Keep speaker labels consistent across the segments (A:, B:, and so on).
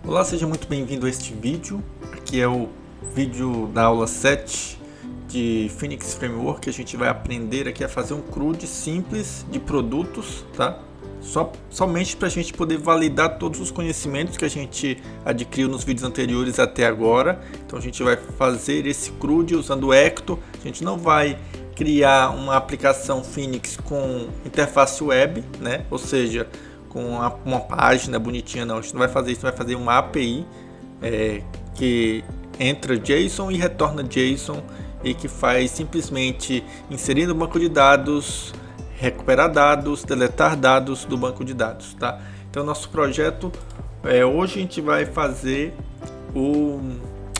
A: Olá, seja muito bem-vindo a este vídeo. Aqui é o vídeo da aula 7 de Phoenix Framework. A gente vai aprender aqui a fazer um CRUD simples de produtos, tá? Somente para a gente poder validar todos os conhecimentos que a gente adquiriu nos vídeos anteriores até agora. Então a gente vai fazer esse CRUD usando o Ecto. A gente não vai criar uma aplicação Phoenix com interface web, né? Ou seja, com uma página bonitinha, não. A gente não vai fazer isso, vai fazer uma API que entra JSON e retorna JSON e que faz simplesmente inserir no banco de dados, recuperar dados, deletar dados do banco de dados, tá? Então nosso projeto hoje a gente vai fazer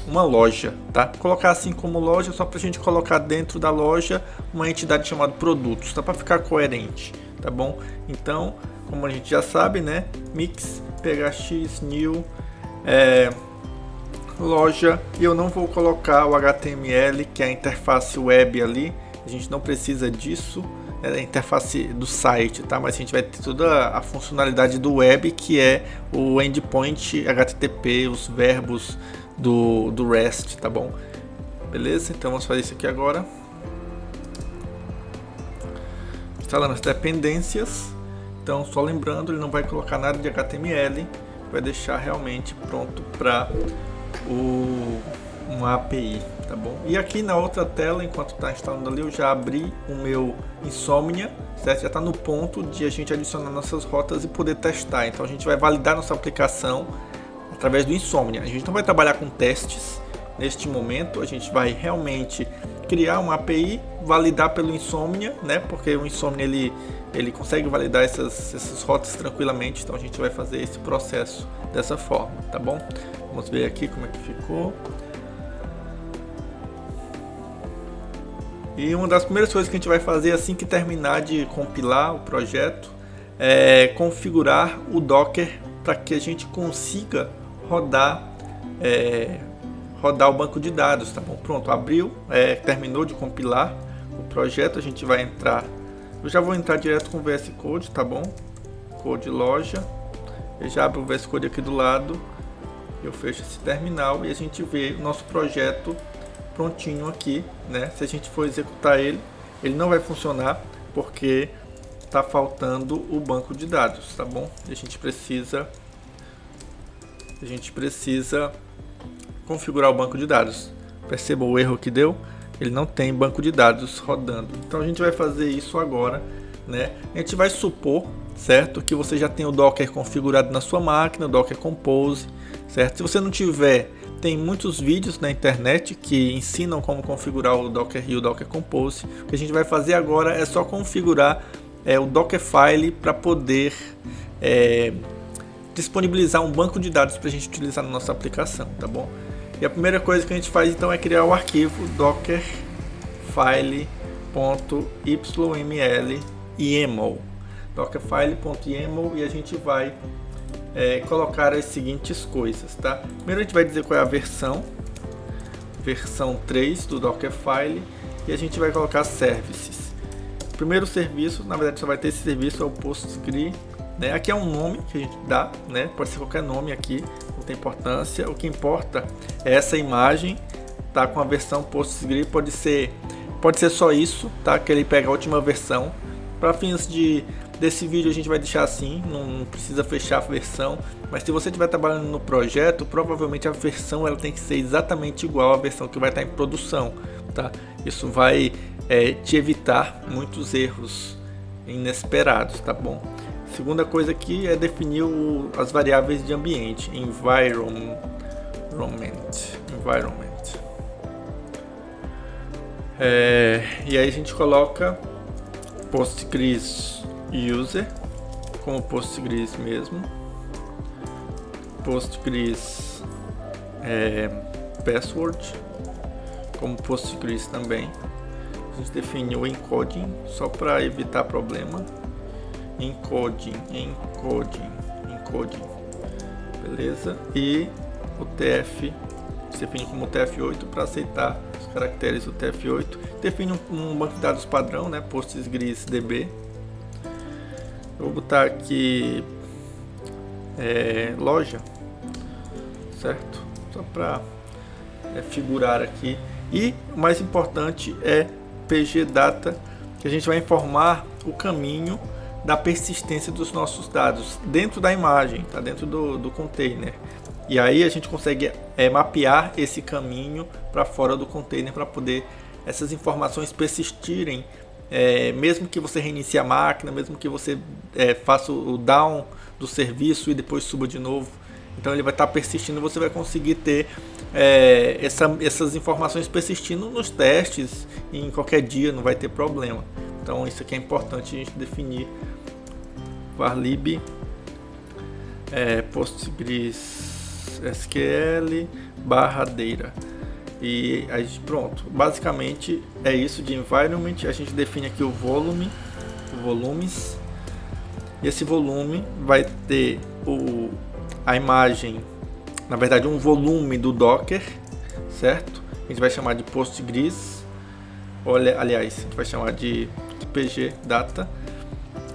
A: uma loja, tá? Colocar assim como loja só para a gente colocar dentro da loja uma entidade chamada produtos, tá? Para ficar coerente, tá bom? Então, como a gente já sabe, né? Mix phx new loja, e eu não vou colocar o HTML, que é a interface web ali. A gente não precisa disso, é a interface do site, tá? Mas a gente vai ter toda a funcionalidade do web, que é o endpoint HTTP, os verbos do REST, tá bom? Beleza? Então vamos fazer isso aqui agora. Instalando as dependências. Então, só lembrando, ele não vai colocar nada de HTML, vai deixar realmente pronto para uma API, tá bom? E aqui na outra tela, enquanto está instalando ali, eu já abri o meu Insomnia, certo? Já está no ponto de a gente adicionar nossas rotas e poder testar. Então, a gente vai validar nossa aplicação através do Insomnia. A gente não vai trabalhar com testes neste momento, a gente vai realmente criar uma API, validar pelo Insomnia, né? Porque o Insomnia ele consegue validar essas rotas tranquilamente, então a gente vai fazer esse processo dessa forma, tá bom? Vamos ver aqui como é que ficou. E uma das primeiras coisas que a gente vai fazer assim que terminar de compilar o projeto é configurar o Docker para que a gente consiga rodar o banco de dados, tá bom? Pronto, abriu, terminou de compilar o projeto, a gente vai entrar. Eu já vou entrar direto com o VS Code, tá bom? Code loja. Eu já abro o VS Code aqui do lado. Eu fecho esse terminal e a gente vê o nosso projeto prontinho aqui, né? Se a gente for executar ele não vai funcionar porque está faltando o banco de dados, tá bom? A gente precisa configurar o banco de dados. Perceba o erro que deu? Ele não tem banco de dados rodando. Então a gente vai fazer isso agora, né? A gente vai supor, certo, que você já tem o Docker configurado na sua máquina, o Docker Compose, certo? Se você não tiver, tem muitos vídeos na internet que ensinam como configurar o Docker e o Docker Compose. O que a gente vai fazer agora é só configurar o Dockerfile para poder disponibilizar um banco de dados para a gente utilizar na nossa aplicação, tá bom? E a primeira coisa que a gente faz então é criar o arquivo dockerfile.yml dockerfile.yml e a gente vai colocar as seguintes coisas, tá? Primeiro a gente vai dizer qual é a versão 3 do Dockerfile e a gente vai colocar services. O primeiro serviço, na verdade só vai ter esse serviço, é o Postgre, né? Aqui é um nome que a gente dá, né? Pode ser qualquer nome aqui, não tem importância. O que importa é essa imagem, tá? Com a versão Postgre, pode ser só isso, tá? Que ele pega a última versão. Para fins desse vídeo a gente vai deixar assim, não precisa fechar a versão. Mas se você estiver trabalhando no projeto, provavelmente a versão ela tem que ser exatamente igual à versão que vai estar em produção, tá? Isso vai te evitar muitos erros inesperados, tá bom? Segunda coisa aqui é definir as variáveis de ambiente, environment. E aí a gente coloca Postgres user como Postgres mesmo, Postgres password como Postgres também. A gente define o encoding só para evitar problema. Encoding, beleza? E o TF se define como TF8 para aceitar os caracteres do TF8. Define um banco de dados padrão, né? Postgres DB. Eu vou botar aqui loja certo? Só para figurar aqui. E o mais importante é pgdata, que a gente vai informar o caminho da persistência dos nossos dados dentro da imagem, tá? Dentro do container. E aí a gente consegue mapear esse caminho para fora do container para poder essas informações persistirem, mesmo que você reinicie a máquina, mesmo que você faça o down do serviço e depois suba de novo. Então ele vai estar persistindo, você vai conseguir ter essas informações persistindo nos testes e em qualquer dia, não vai ter problema. Então isso aqui é importante a gente definir. Varlib PostgreSQL /data. E a gente, pronto, basicamente é isso de environment. A gente define aqui o volumes, e esse volume vai ter a imagem, na verdade um volume do Docker, certo? A gente vai chamar de Postgres, aliás, a gente vai chamar de pgdata,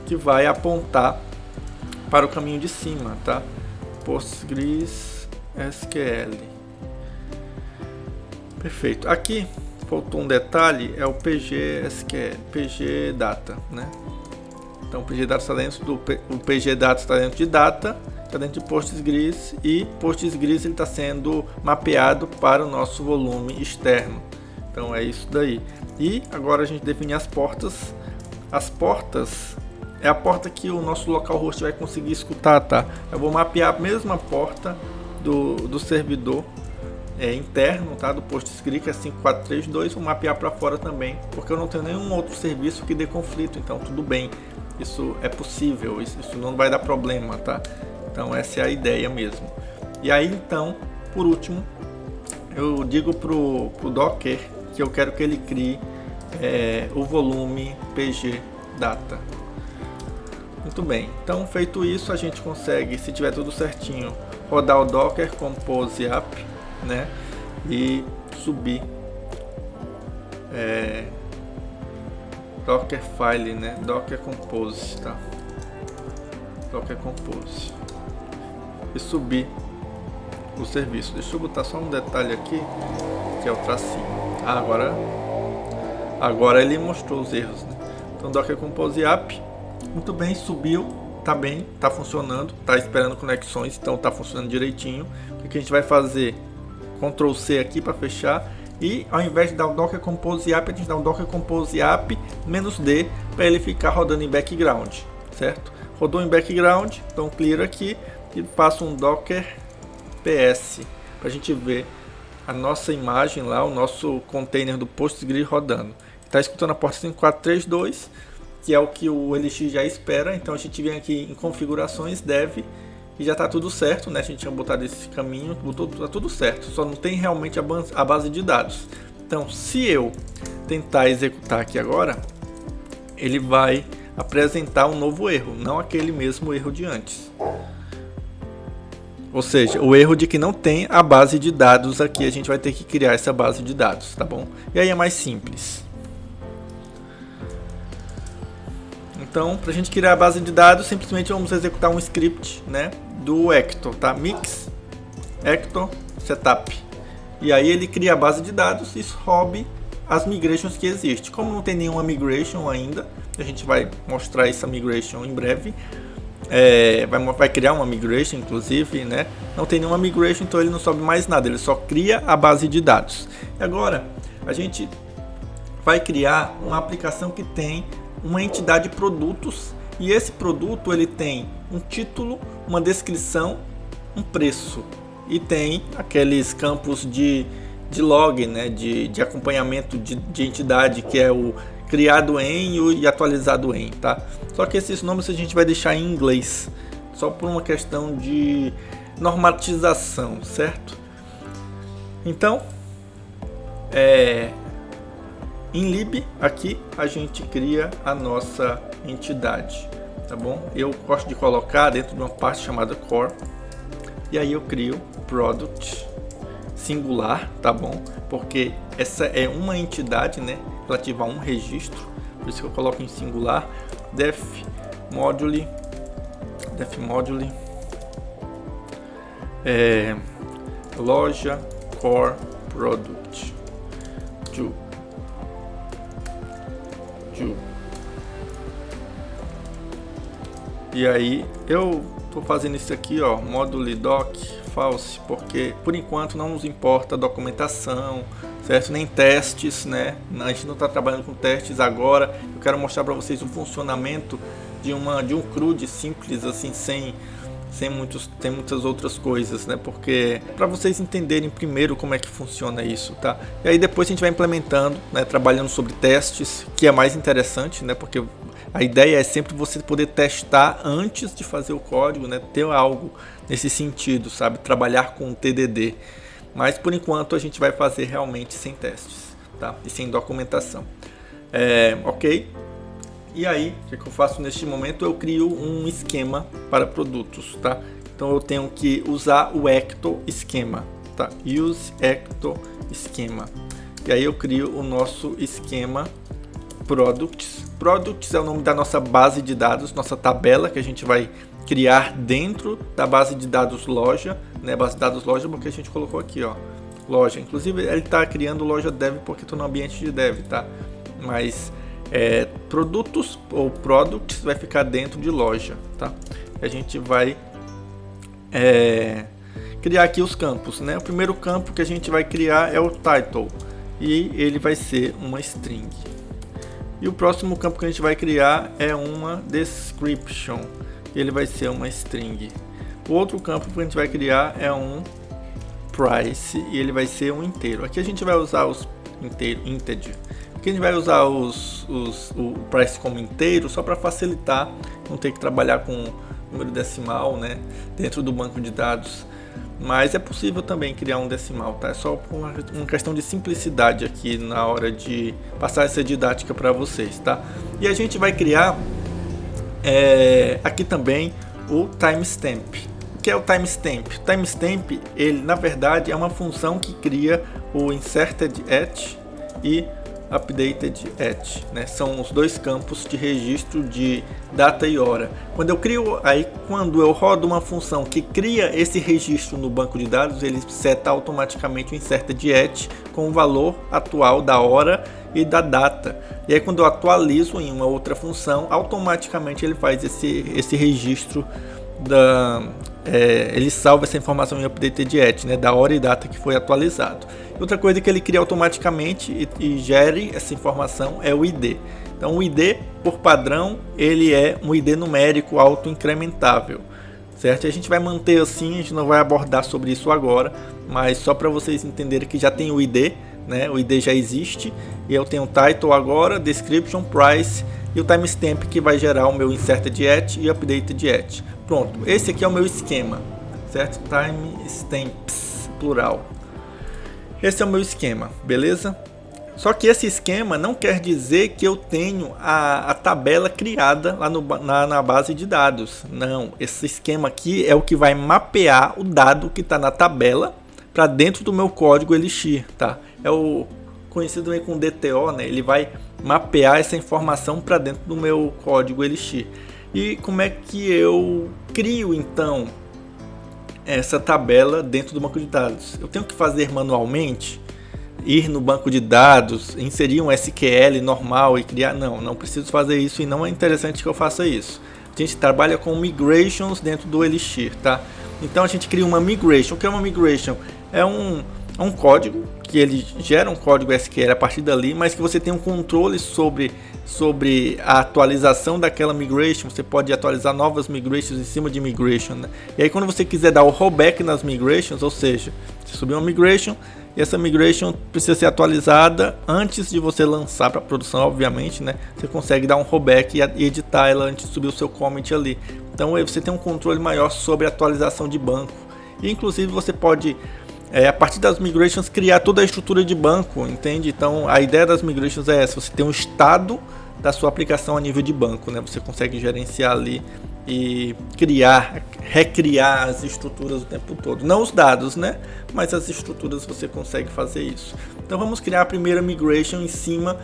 A: que vai apontar para o caminho de cima, tá? PostgreSQL. Perfeito. Aqui faltou um detalhe, é o pgdata, né? Então o pgdata está dentro de data, está dentro de Postgres, e Postgres ele está sendo mapeado para o nosso volume externo. Então é isso daí. E agora a gente define as portas. As portas é a porta que o nosso localhost vai conseguir escutar, tá? Eu vou mapear a mesma porta do servidor interno, tá? Do Postgres, que é 5432, vou mapear para fora também, porque eu não tenho nenhum outro serviço que dê conflito, então tudo bem. Isso é possível, isso não vai dar problema, tá? Então essa é a ideia mesmo. E aí então, por último, eu digo pro Docker que eu quero que ele crie o volume pgdata. Muito bem, então feito isso a gente consegue, se tiver tudo certinho, rodar o Docker Compose App, né? E subir Docker File, né? Docker Compose, tá? Docker Compose e subir o serviço. Deixa eu botar só um detalhe aqui, que é o tracinho. Agora ele mostrou os erros, né? Então Docker Compose App, muito bem, subiu, tá bem, tá funcionando, tá esperando conexões, então tá funcionando direitinho. O que a gente vai fazer? Ctrl C aqui para fechar, e ao invés de dar o Docker Compose App, a gente dá o Docker Compose App -D para ele ficar rodando em background, certo? Rodou em background, então clear aqui e faço um Docker PS para a gente ver a nossa imagem lá, o nosso container do Postgres rodando. Está escutando a porta 5432, que é o que o LX já espera. Então a gente vem aqui em configurações, dev, e já está tudo certo, né? A gente tinha botado esse caminho, tá tudo certo, só não tem realmente a base de dados. Então se eu tentar executar aqui agora, ele vai apresentar um novo erro, não aquele mesmo erro de antes. Ou seja, o erro de que não tem a base de dados aqui, a gente vai ter que criar essa base de dados, tá bom? E aí é mais simples. Então, para a gente criar a base de dados, simplesmente vamos executar um script, né, do Ecto, tá? Mix Ecto Setup. E aí ele cria a base de dados e sobe as migrations que existem. Como não tem nenhuma migration ainda, a gente vai mostrar essa migration em breve. Vai criar uma migration, inclusive, né? Não tem nenhuma migration, então ele não sobe mais nada, ele só cria a base de dados. E agora a gente vai criar uma aplicação que tem uma entidade produtos, e esse produto ele tem um título, uma descrição, um preço, e tem aqueles campos de log, né? de acompanhamento de entidade, que é o criado em e atualizado em, tá? Só que esses nomes a gente vai deixar em inglês, só por uma questão de normatização, certo? Então, em lib, aqui a gente cria a nossa entidade, tá bom? Eu gosto de colocar dentro de uma parte chamada core, e aí eu crio product singular, tá bom? Porque essa é uma entidade, né, relativa a um registro, por isso que eu coloco em singular. Def module loja core product to e aí eu tô fazendo isso aqui, ó, module doc false, porque por enquanto não nos importa a documentação, certo? Nem testes, né? A gente não está trabalhando com testes agora. Eu quero mostrar para vocês o funcionamento de um CRUD simples, assim, sem muitas outras coisas, né? Porque para vocês entenderem primeiro como é que funciona isso, tá? E aí depois a gente vai implementando, né? Trabalhando sobre testes, que é mais interessante, né? Porque a ideia é sempre você poder testar antes de fazer o código, né? Ter algo nesse sentido, sabe? Trabalhar com TDD. Mas por enquanto a gente vai fazer realmente sem testes, tá? E sem documentação. Ok? E aí, o que eu faço neste momento? Eu crio um esquema para produtos, tá? Então eu tenho que usar o Ecto esquema, tá? Use Ecto esquema. E aí eu crio o nosso esquema Products. Products é o nome da nossa base de dados, nossa tabela que a gente vai criar dentro da base de dados loja, né? Base de dados loja porque a gente colocou aqui, ó, loja. Inclusive ele está criando loja dev porque estou no ambiente de dev, tá? Mas produtos ou products vai ficar dentro de loja, tá? A gente vai criar aqui os campos, né? O primeiro campo que a gente vai criar é o title e ele vai ser uma string. E o próximo campo que a gente vai criar é uma description, ele vai ser uma string. O outro campo que a gente vai criar é um price e ele vai ser um inteiro. Aqui a gente vai usar os integer. Aqui a gente vai usar o price como inteiro só para facilitar, não ter que trabalhar com número decimal, né, dentro do banco de dados. Mas é possível também criar um decimal, tá? É só uma questão de simplicidade aqui na hora de passar essa didática para vocês, tá? E a gente vai criar aqui também o timestamp. O que é o timestamp? O timestamp, ele na verdade é uma função que cria o inserted at e updated at, né? São os dois campos de registro de data e hora. Quando eu rodo uma função que cria esse registro no banco de dados, ele seta automaticamente o inserted at com o valor atual da hora e da data. E aí quando eu atualizo em uma outra função, automaticamente ele faz esse registro ele salva essa informação em updated at, né, da hora e data que foi atualizado. Outra coisa que ele cria automaticamente e gere essa informação é o ID. Então o ID, por padrão, ele é um ID numérico auto-incrementável, certo? E a gente vai manter assim, a gente não vai abordar sobre isso agora, mas só para vocês entenderem que já tem o ID, né? O ID já existe, e eu tenho o title agora, description, price e o timestamp que vai gerar o meu inserted at e updated at. Pronto, esse aqui é o meu esquema, certo? Timestamps, plural. Esse é o meu esquema, beleza? Só que esse esquema não quer dizer que eu tenho a tabela criada lá na base de dados. Não, esse esquema aqui é o que vai mapear o dado que está na tabela para dentro do meu código Elixir, tá? É o conhecido aí com DTO, né? Ele vai mapear essa informação para dentro do meu código Elixir. E como é que eu crio então essa tabela dentro do banco de dados? Eu tenho que fazer manualmente, ir no banco de dados, inserir um SQL normal e criar? Não preciso fazer isso e não é interessante que eu faça isso. A gente trabalha com migrations dentro do Elixir, tá? Então a gente cria uma migration. O que é uma migration? É um código que ele gera um código SQL a partir dali, mas que você tem um controle sobre a atualização daquela migration. Você pode atualizar novas migrations em cima de migration, né? E aí quando você quiser dar o rollback nas migrations, ou seja, você subir uma migration e essa migration precisa ser atualizada antes de você lançar para produção, obviamente, né? Você consegue dar um rollback e editar ela antes de subir o seu commit ali. Então aí você tem um controle maior sobre a atualização de banco. E inclusive você pode a partir das migrations criar toda a estrutura de banco, entende? Então a ideia das migrations é essa: você tem um estado da sua aplicação a nível de banco, né? Você consegue gerenciar ali e recriar as estruturas o tempo todo. Não os dados, né? Mas as estruturas você consegue fazer isso. Então vamos criar a primeira migration em cima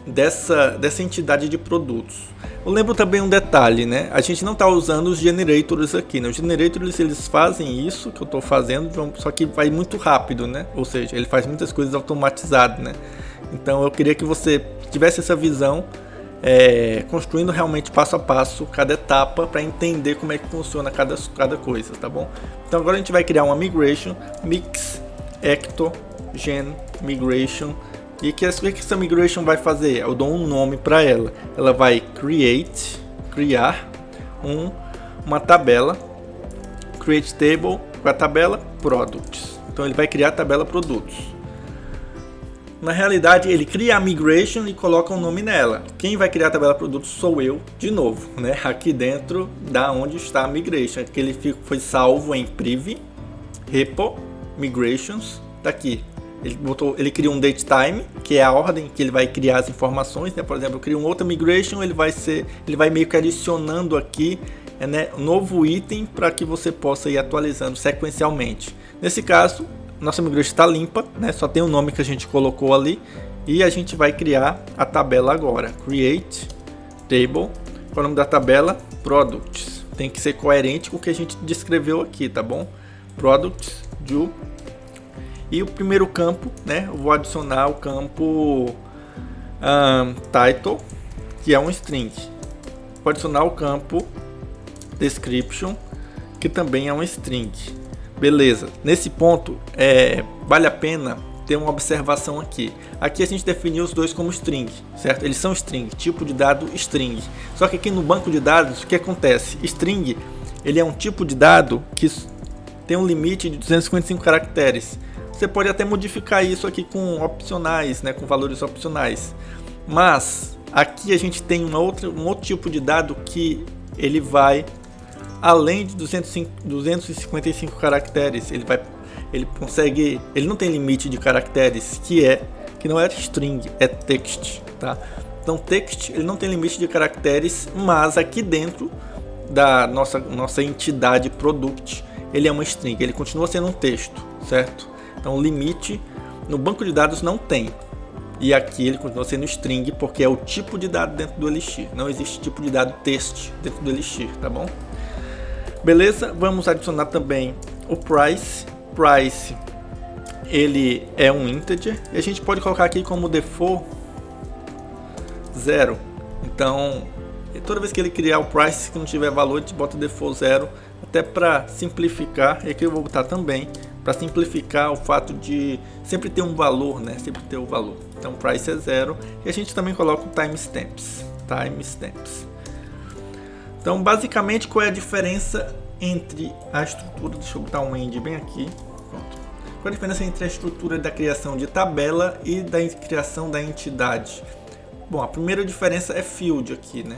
A: dessa entidade de produtos. Eu lembro também um detalhe, né? A gente não está usando os generators aqui, né? Os generators, eles fazem isso que eu estou fazendo, só que vai muito rápido, né? Ou seja, ele faz muitas coisas automatizadas, né? Então eu queria que você tivesse essa visão, construindo realmente passo a passo cada etapa para entender como é que funciona cada coisa, tá bom? Então agora a gente vai criar uma migration, mix, ecto, gen, migration. E o que essa migration vai fazer? Eu dou um nome para ela. Ela vai criar uma tabela, create table com a tabela products. Então ele vai criar a tabela produtos. Na realidade, ele cria a migration e coloca um nome nela. Quem vai criar a tabela produtos sou eu, de novo, né? Aqui dentro da onde está a migration, que ele foi salvo em priv, repo, migrations, tá aqui. Ele cria um datetime, que é a ordem que ele vai criar as informações, né? Por exemplo, eu crio um outra migration, ele vai meio que adicionando aqui, né, um novo item para que você possa ir atualizando sequencialmente. Nesse caso, nossa migration está limpa, né? Só tem o nome que a gente colocou ali e a gente vai criar a tabela agora. Create table, qual é o nome da tabela? Products. Tem que ser coerente com o que a gente descreveu aqui, tá bom? Products do. E o primeiro campo, né, eu vou adicionar o campo title, que é um string. Vou adicionar o campo description, que também é um string. Beleza, nesse ponto vale a pena ter uma observação aqui. Aqui a gente definiu os dois como string, certo? Eles são string, tipo de dado string. Só que aqui no banco de dados, o que acontece? String, ele é um tipo de dado que tem um limite de 255 caracteres. Você pode até modificar isso aqui com opcionais, né, com valores opcionais. Mas aqui a gente tem um outro tipo de dado que ele vai além de 255 caracteres. Ele não tem limite de caracteres, que não é string, é text, tá? Então text, ele não tem limite de caracteres, mas aqui dentro da nossa entidade product, ele é uma string, ele continua sendo um texto, certo? Então o limite no banco de dados não tem. E aqui ele continua sendo string porque é o tipo de dado dentro do Elixir. Não existe tipo de dado text dentro do Elixir, tá bom? Beleza, vamos adicionar também o price. Price, ele é um integer e a gente pode colocar aqui como default 0. Então, toda vez que ele criar o price que não tiver valor, a gente bota default 0, até para simplificar. E aqui eu vou botar também para simplificar o fato de sempre ter um valor, né? Sempre ter o valor. Então price é 0 e a gente também coloca o timestamps. Então basicamente qual é a diferença entre a estrutura? Deixa eu botar um end bem aqui. Pronto. Qual é a diferença entre a estrutura da criação de tabela e da criação da entidade? Bom, a primeira diferença é field aqui, né?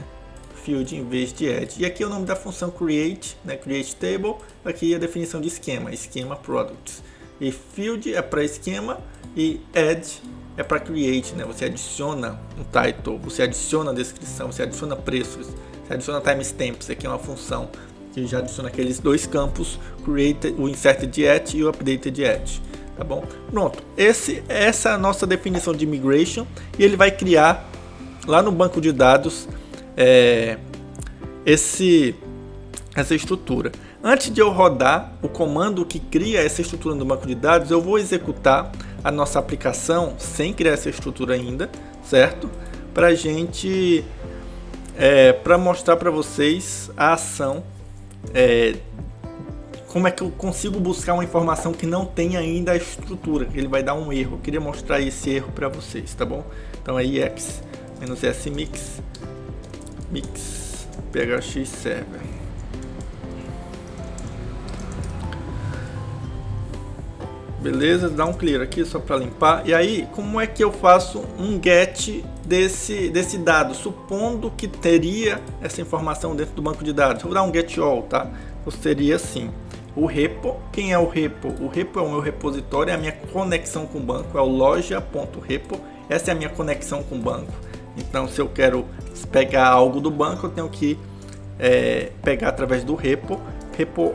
A: Field em vez de add. E aqui é o nome da função create, né? Create table. Aqui é a definição de esquema, esquema products. E field é para esquema e add é para create, né? Você adiciona um title, você adiciona a descrição, você adiciona preços, você adiciona timestamps. Aqui é uma função que já adiciona aqueles dois campos, create, o inserted at e o updated at. Tá bom? Pronto. Essa é a nossa definição de migration e ele vai criar lá no banco de dados essa estrutura. Antes de eu rodar o comando que cria essa estrutura no banco de dados, eu vou executar a nossa aplicação sem criar essa estrutura ainda, certo? Para gente, para mostrar para vocês a ação, como é que eu consigo buscar uma informação que não tem ainda a estrutura, ele vai dar um erro. Eu queria mostrar esse erro para vocês, tá bom? Então aí -s mix phx server. Beleza, dá um clear aqui só para limpar. E aí, como é que eu faço um get desse dado, supondo que teria essa informação dentro do banco de dados? Eu vou dar um get all, tá? Então seria assim: o repo. Quem é o repo? O repo é o meu repositório, é a minha conexão com o banco, é o loja.repo. Essa é a minha conexão com o banco. Então, se eu quero pegar algo do banco, eu tenho que pegar através do repo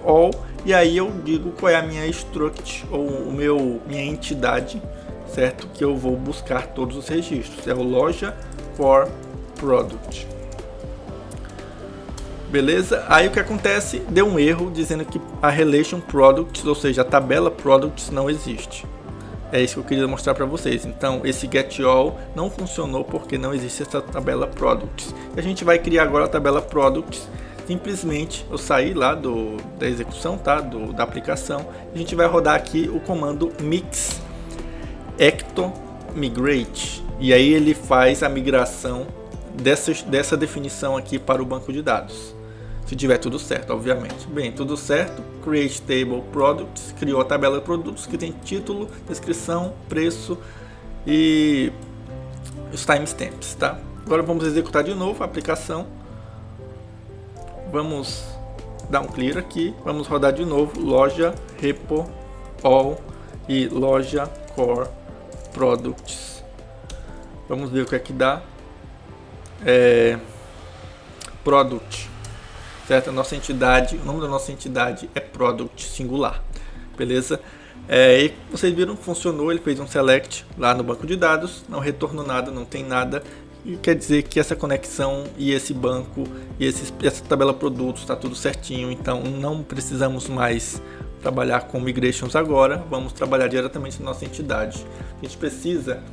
A: all, e aí eu digo qual é a minha struct ou minha entidade, certo? Que eu vou buscar todos os registros. É o loja for product. Beleza? Aí o que acontece? Deu um erro dizendo que a relation products, ou seja, a tabela products não existe. É isso que eu queria mostrar para vocês. Então, esse getAll não funcionou porque não existe essa tabela products. E a gente vai criar agora a tabela products. Simplesmente eu saí lá da execução, tá? Da aplicação. A gente vai rodar aqui o comando mix ecto migrate. E aí ele faz a migração dessa definição aqui para o banco de dados. Se tiver tudo certo, obviamente. Bem, tudo certo. Create Table Products. Criou a tabela de produtos que tem título, descrição, preço e os timestamps, tá? Agora vamos executar de novo a aplicação. Vamos dar um clear aqui. Vamos rodar de novo loja repo all e loja core products. Vamos ver o que é que dá. Product. Certo? A nossa entidade, o nome da nossa entidade é Product singular, beleza? E vocês viram que funcionou, ele fez um select lá no banco de dados, não retornou nada, não tem nada, e quer dizer que essa conexão e esse banco e essa tabela produtos está tudo certinho, então não precisamos mais trabalhar com migrations agora, vamos trabalhar diretamente na nossa entidade. A gente precisa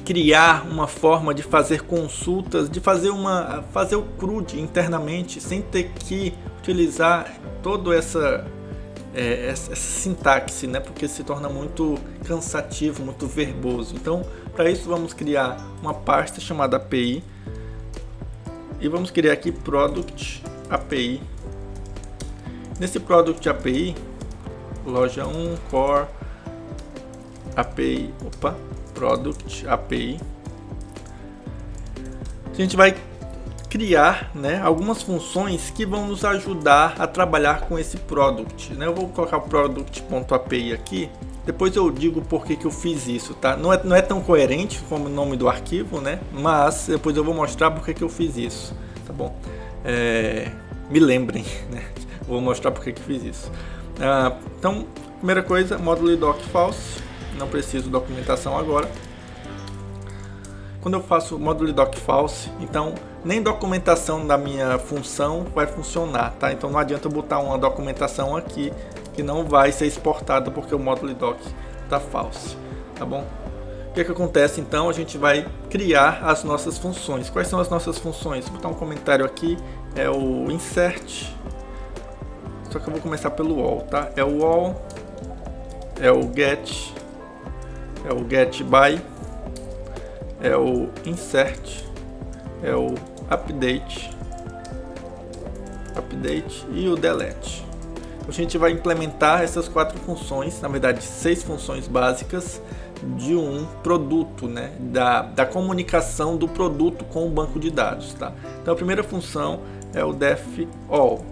A: criar uma forma de fazer consultas, de fazer o CRUD internamente, sem ter que utilizar toda essa sintaxe, né? Porque se torna muito cansativo, muito verboso. Então, para isso vamos criar uma pasta chamada API e vamos criar aqui Product API. Nesse Product API, loja 1 Core API, Product API, a gente vai criar, né, algumas funções que vão nos ajudar a trabalhar com esse product, né? Eu vou colocar o product.api aqui, depois eu digo por que eu fiz isso, tá? Não é tão coerente como o nome do arquivo, né? Mas depois eu vou mostrar por que eu fiz isso, tá bom? Me lembrem, né? Vou mostrar por que eu fiz isso. Então, primeira coisa, módulo doc false. Não preciso documentação agora. Quando eu faço módulo doc false, então nem documentação da minha função vai funcionar, tá? Então não adianta eu botar uma documentação aqui que não vai ser exportada porque o módulo doc está false, tá bom? O que acontece então? A gente vai criar as nossas funções. Quais são as nossas funções? Vou botar um comentário aqui, é o insert, só que eu vou começar pelo all, tá? É o all, é o get by, é o insert, é o update e o delete. A gente vai implementar essas 4 funções, na verdade 6 funções básicas de um produto, né? Da comunicação do produto com o banco de dados, tá? Então a primeira função é o def all.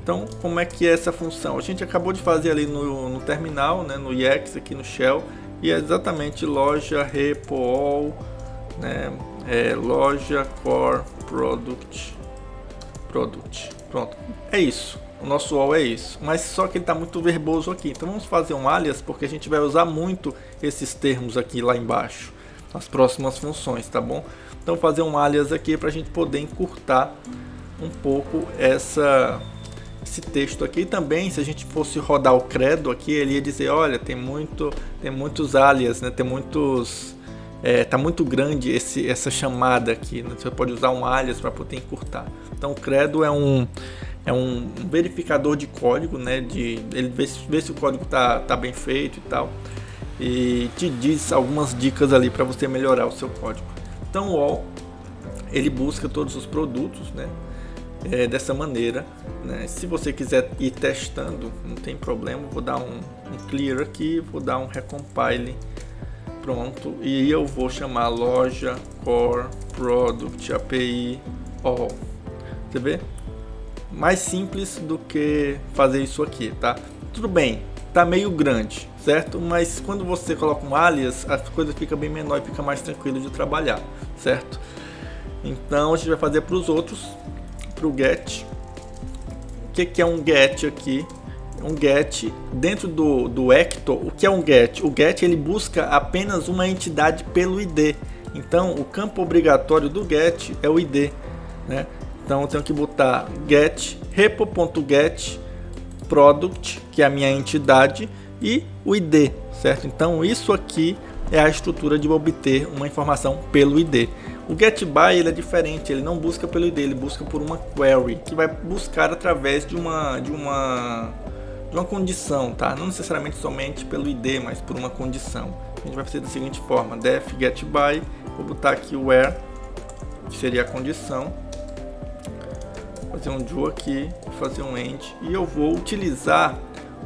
A: Então, como é que é essa função? A gente acabou de fazer ali no terminal, né, no EX, aqui no Shell, e é exatamente loja repo all, né, loja core product. Pronto, é isso. O nosso all é isso, mas só que ele está muito verboso aqui. Então vamos fazer um alias, porque a gente vai usar muito esses termos aqui lá embaixo, nas próximas funções, tá bom? Então fazer um alias aqui para a gente poder encurtar um pouco esse texto aqui. Também, se a gente fosse rodar o credo aqui, ele ia dizer, olha, tem muitos alias, né? Tem muitos, tá muito grande essa chamada aqui, né? Você pode usar um alias para poder encurtar. Então o credo é um verificador de código, né? Ele vê se o código tá bem feito e tal, e te diz algumas dicas ali para você melhorar o seu código. Então o all, ele busca todos os produtos, né? Dessa maneira, né? Se você quiser ir testando, não tem problema. Vou dar um clear aqui, vou dar um recompile, pronto, e eu vou chamar loja core product API all. Você vê? Mais simples do que fazer isso aqui, tá? Tudo bem, tá meio grande, certo? Mas quando você coloca um alias, as coisas ficam bem menor e fica mais tranquilo de trabalhar, certo? Então a gente vai fazer para os outros. Para o get, o que é um get aqui? Um get dentro do ecto. O que é um get? O get ele busca apenas uma entidade pelo ID. Então o campo obrigatório do get é o id, né? Então eu tenho que botar get repo.get product, que é a minha entidade, e o id, certo? Então isso aqui é a estrutura de obter uma informação pelo id. O getBy ele é diferente, ele não busca pelo id, ele busca por uma query, que vai buscar através de uma condição, tá? Não necessariamente somente pelo id, mas por uma condição. A gente vai fazer da seguinte forma: def getBy, vou botar aqui o where, que seria a condição, fazer um do aqui, fazer um end, e eu vou utilizar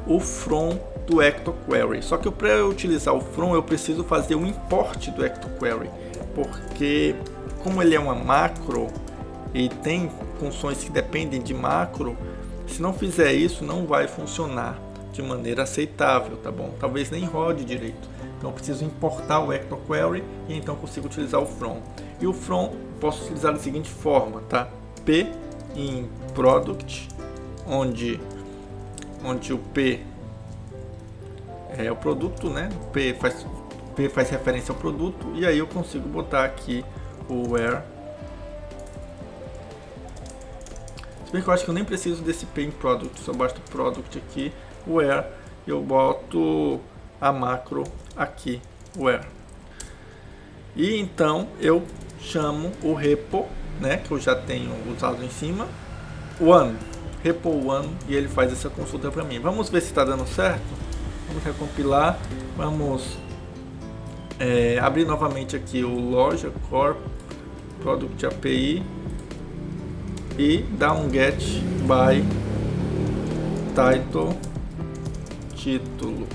A: o from do ectoquery. Só que para eu utilizar o from, eu preciso fazer o import do ectoquery, porque como ele é uma macro e tem funções que dependem de macro, se não fizer isso não vai funcionar de maneira aceitável, tá bom? Talvez nem rode direito. Então eu preciso importar o ectoquery e então consigo utilizar o from. E o from posso utilizar da seguinte forma, tá? P em product, onde o P é o produto, né? P faz referência ao produto, e aí eu consigo botar aqui o where. Se bem que eu acho que eu nem preciso desse P em product, só basta o product aqui, where, eu boto a macro aqui, where. E então eu chamo o repo, né, que eu já tenho usado em cima, one, repo one, e ele faz essa consulta para mim. Vamos ver se está dando certo. Vamos recompilar, vamos abrir novamente aqui o loja core product API e dar um get by title título.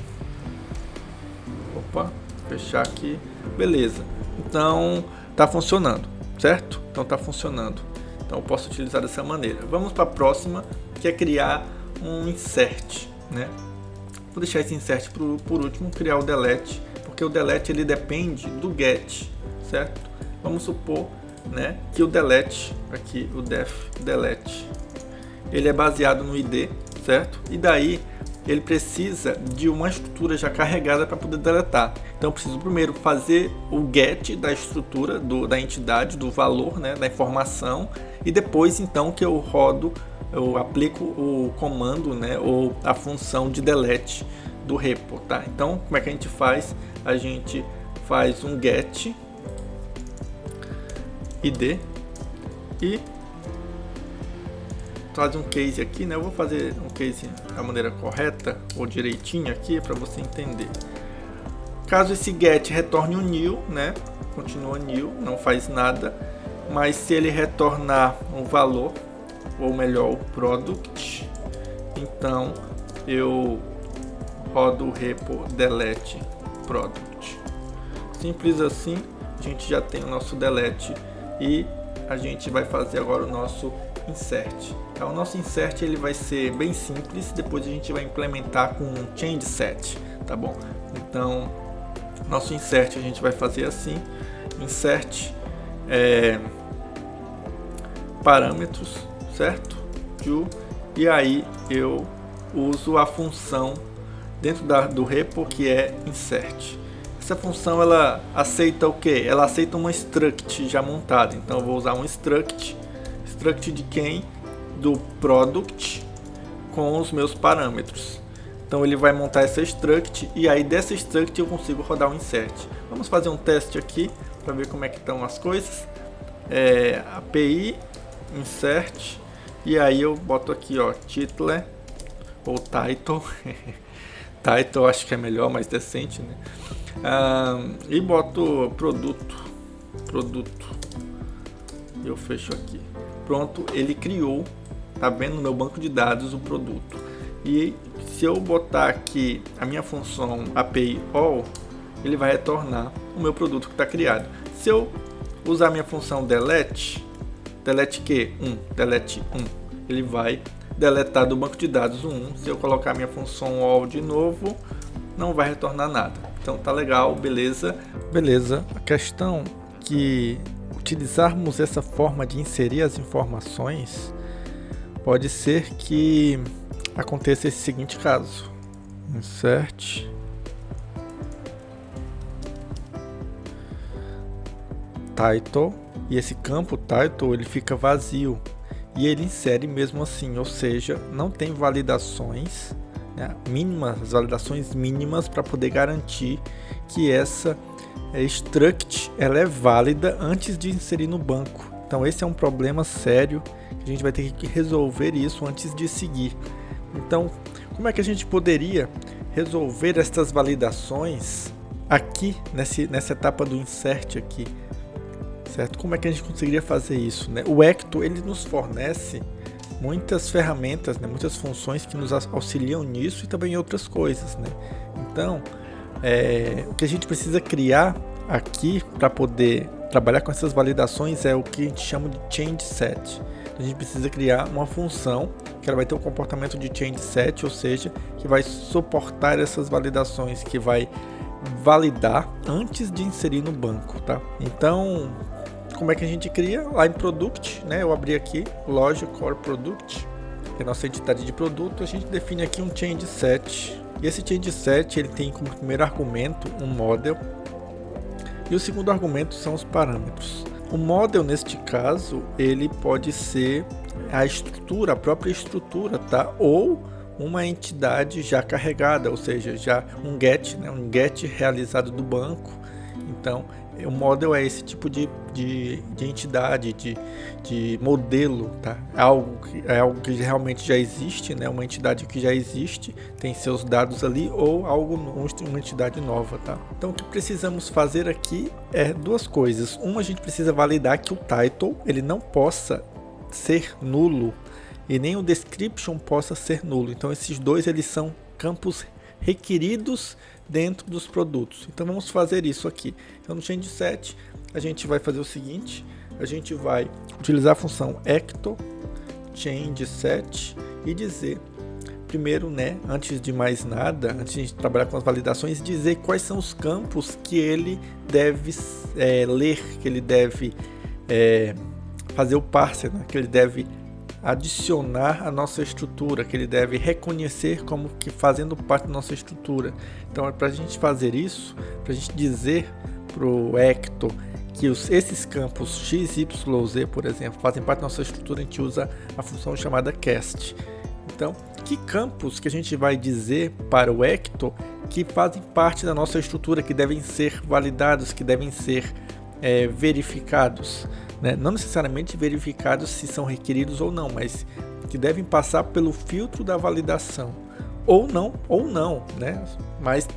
A: Opa, fechar aqui, beleza. Então tá funcionando, certo? Então tá funcionando. Então eu posso utilizar dessa maneira. Vamos para a próxima, que é criar um insert, né? Vou deixar esse insert por último, criar o delete, porque o delete ele depende do get, certo? Vamos supor, né, que o delete, aqui o def delete, ele é baseado no id, certo? E daí ele precisa de uma estrutura já carregada para poder deletar. Então eu preciso primeiro fazer o get da estrutura da entidade, do valor, né, da informação, e depois então que eu aplico o comando, né, ou a função de delete do repo, tá? Então como é que a gente faz? A gente faz um get id e traz um case aqui, né? Eu vou fazer um case da maneira correta ou direitinho aqui para você entender. Caso esse get retorne um new, né? Continua new, não faz nada, mas se ele retornar um valor, ou melhor, o product, então eu rodo o repo delete product. Simples assim, a gente já tem o nosso delete e a gente vai fazer agora o nosso insert. Então, o nosso insert ele vai ser bem simples, depois a gente vai implementar com um change set, tá bom? Então, nosso insert a gente vai fazer assim, insert parâmetros, certo? E aí eu uso a função dentro do repo que é insert. Essa função ela aceita o que? Ela aceita uma struct já montada. Então eu vou usar um struct de quem? Do product com os meus parâmetros. Então ele vai montar essa struct e aí dessa struct eu consigo rodar um insert. Vamos fazer um teste aqui para ver como é que estão as coisas. API insert e aí eu boto aqui, ó, title ou title. Title acho que é melhor, mais decente, né? E boto produto. Eu fecho aqui. Pronto, ele criou, tá vendo no meu banco de dados o produto. E se eu botar aqui a minha função API all, ele vai retornar o meu produto que está criado. Se eu usar a minha função delete que? Delete 1, ele vai deletar do banco de dados o 1. Se eu colocar a minha função all de novo, não vai retornar nada. Então tá legal, beleza. A questão que utilizarmos essa forma de inserir as informações pode ser que aconteça esse seguinte caso: insert title, e esse campo title ele fica vazio, e ele insere mesmo assim, ou seja, não tem validações, né, validações mínimas para poder garantir que essa struct ela é válida antes de inserir no banco. Então esse é um problema sério, que a gente vai ter que resolver isso antes de seguir. Então, como é que a gente poderia resolver estas validações aqui nessa etapa do insert aqui, certo? Como é que a gente conseguiria fazer isso, né? O Ecto ele nos fornece muitas ferramentas, né? Muitas funções que nos auxiliam nisso e também outras coisas, né? Então, o que a gente precisa criar aqui para poder trabalhar com essas validações é o que a gente chama de change set. A gente precisa criar uma função que ela vai ter o comportamento de change set, ou seja, que vai suportar essas validações, que vai validar antes de inserir no banco, tá? Então, como é que a gente cria? Lá em Product, né? Eu abri aqui Logic Core Product, que é a nossa entidade de produto. A gente define aqui um change set, e esse change set ele tem como primeiro argumento um model, e o segundo argumento são os parâmetros. O model, neste caso, ele pode ser a estrutura, a própria estrutura, tá? Ou uma entidade já carregada, ou seja, já um get, né? Um get realizado do banco. Então, o model é esse tipo de entidade, de modelo, tá? É algo que realmente já existe, né? Uma entidade que já existe, tem seus dados ali, ou uma entidade nova, tá? Então, o que precisamos fazer aqui é duas coisas. Uma, a gente precisa validar que o title ele não possa ser nulo e nem o description possa ser nulo. Então, esses dois eles são campos requeridos dentro dos produtos. Então vamos fazer isso aqui. Então no change set a gente vai fazer o seguinte: a gente vai utilizar a função ecto change set e dizer primeiro, né, antes de mais nada, antes de a gente trabalhar com as validações, dizer quais são os campos que ele deve ler, que ele deve fazer o parser, né, que ele deve adicionar a nossa estrutura, que ele deve reconhecer como que fazendo parte da nossa estrutura. Então, para a gente fazer isso, para a gente dizer para o Ecto que esses campos x, y, z, por exemplo, fazem parte da nossa estrutura, a gente usa a função chamada cast. Então, que campos que a gente vai dizer para o Ecto que fazem parte da nossa estrutura, que devem ser validados, que devem ser verificados? Né? Não necessariamente verificados se são requeridos ou não, mas que devem passar pelo filtro da validação, ou não, né? Mas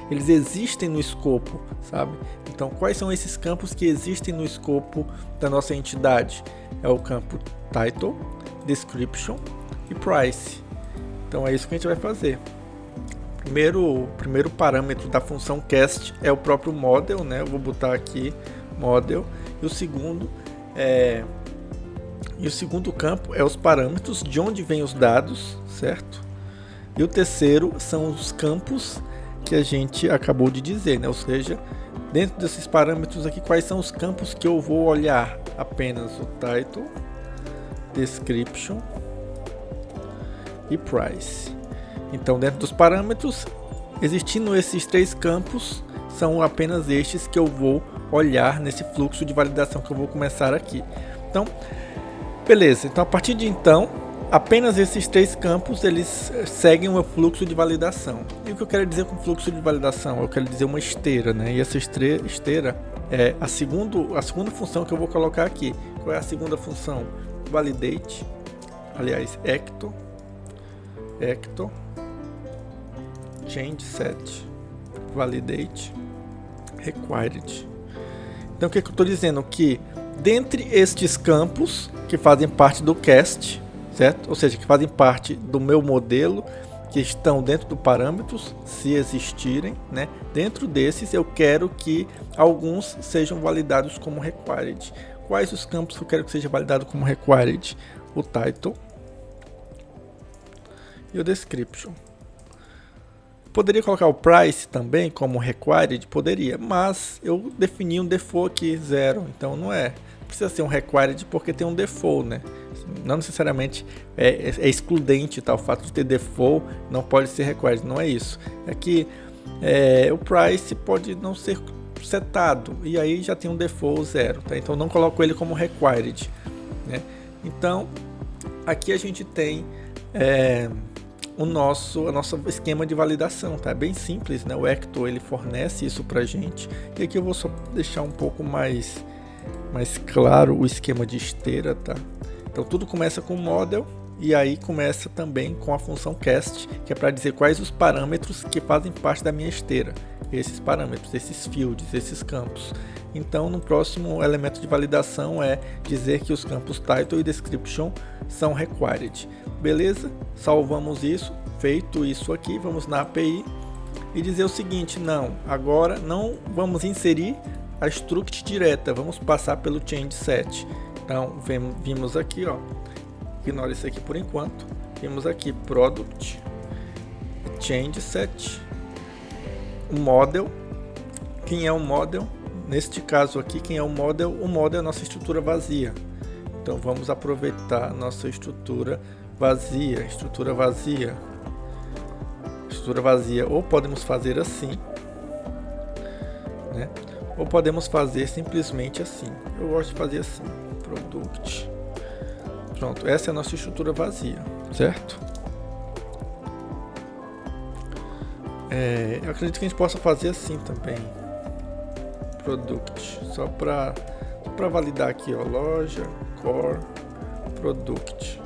A: eles existem no escopo, sabe? Então, quais são esses campos que existem no escopo da nossa entidade? É o campo title, description e price. Então, é isso que a gente vai fazer. O primeiro parâmetro da função cast é o próprio model, né? Eu vou botar aqui model, e o segundo campo é os parâmetros, de onde vêm os dados, certo? E o terceiro são os campos que a gente acabou de dizer, né? Ou seja, dentro desses parâmetros aqui, quais são os campos que eu vou olhar? Apenas o title, description e price. Então, dentro dos parâmetros, existindo esses três campos, são apenas estes que eu vou olhar nesse fluxo de validação que eu vou começar aqui. Então, beleza. Então, a partir de então, apenas esses três campos eles seguem o fluxo de validação. E o que eu quero dizer com fluxo de validação? Eu quero dizer uma esteira, né? E essa esteira é a segunda função que eu vou colocar aqui. Qual é a segunda função? Validate, aliás, ecto change set, validate, required. Então, o que eu estou dizendo? Que dentre estes campos que fazem parte do cast, certo? Ou seja, que fazem parte do meu modelo, que estão dentro do parâmetros, se existirem, né? Dentro desses, eu quero que alguns sejam validados como required. Quais os campos que eu quero que seja validado como required? O title e o description. Poderia colocar o price também como required? Poderia, mas eu defini um default aqui, 0, então não precisa ser um required porque tem um default, né? Não necessariamente é excludente, tá? O fato de ter default não pode ser required, não é isso. É que o price pode não ser setado, e aí já tem um default 0, tá? Então não coloco ele como required, né? Então aqui a gente tem o nosso esquema de validação, tá? É bem simples, né? O Ecto ele fornece isso pra gente, e aqui eu vou só deixar um pouco mais claro o esquema de esteira, tá? Então tudo começa com model, e aí começa também com a função cast, que é para dizer quais os parâmetros que fazem parte da minha esteira, esses parâmetros, esses fields, esses campos. Então no próximo elemento de validação é dizer que os campos title e description são required. Beleza? Salvamos isso. Feito isso aqui, vamos na API e dizer o seguinte: não, agora não vamos inserir a struct direta, vamos passar pelo change set. Então vimos aqui, ó, ignora isso aqui por enquanto, vimos aqui product change set, o model. Quem é o model? Neste caso aqui, quem é o model? O model é a nossa estrutura vazia. Então vamos aproveitar a nossa estrutura vazia, ou podemos fazer assim, né? Ou podemos fazer simplesmente assim. Eu gosto de fazer assim, product. Pronto, essa é a nossa estrutura vazia, certo? Eu acredito que a gente possa fazer assim também, product, só para validar aqui, ó, loja, core, product.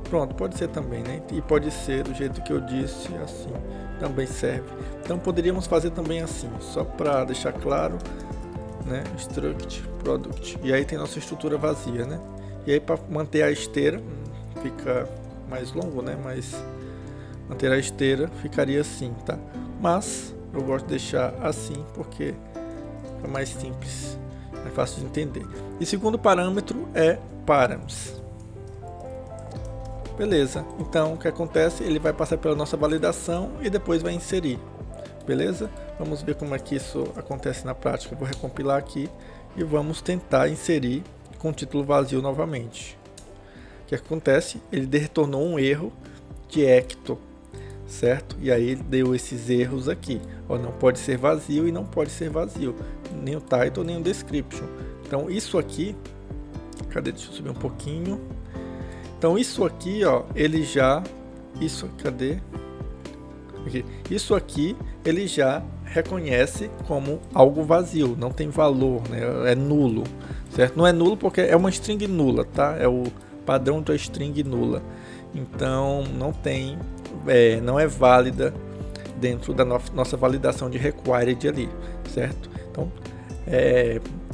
A: Pronto, pode ser também, né? E pode ser do jeito que eu disse, assim, também serve. Então poderíamos fazer também assim, só para deixar claro, né? Struct, product. E aí tem nossa estrutura vazia, né? E aí para manter a esteira, fica mais longo, né? Mas manter a esteira ficaria assim, tá? Mas eu gosto de deixar assim porque é mais simples, é fácil de entender. E segundo parâmetro é params. Beleza, então o que acontece? Ele vai passar pela nossa validação e depois vai inserir. Beleza? Vamos ver como é que isso acontece na prática. Eu vou recompilar aqui e vamos tentar inserir com o título vazio novamente. O que acontece? Ele retornou um erro de Ecto, certo? E aí ele deu esses erros aqui. Ó, não pode ser vazio e não pode ser vazio. Nem o title, nem o description. Então isso aqui... Cadê? Deixa eu subir um pouquinho. Então isso aqui, ó, ele já... Cadê? Aqui. Isso aqui ele já reconhece como algo vazio, não tem valor, né? É nulo, certo? Não é nulo porque é uma string nula, tá? É o padrão da string nula. Então não tem, não é válida dentro da nossa validação de required ali, certo? Então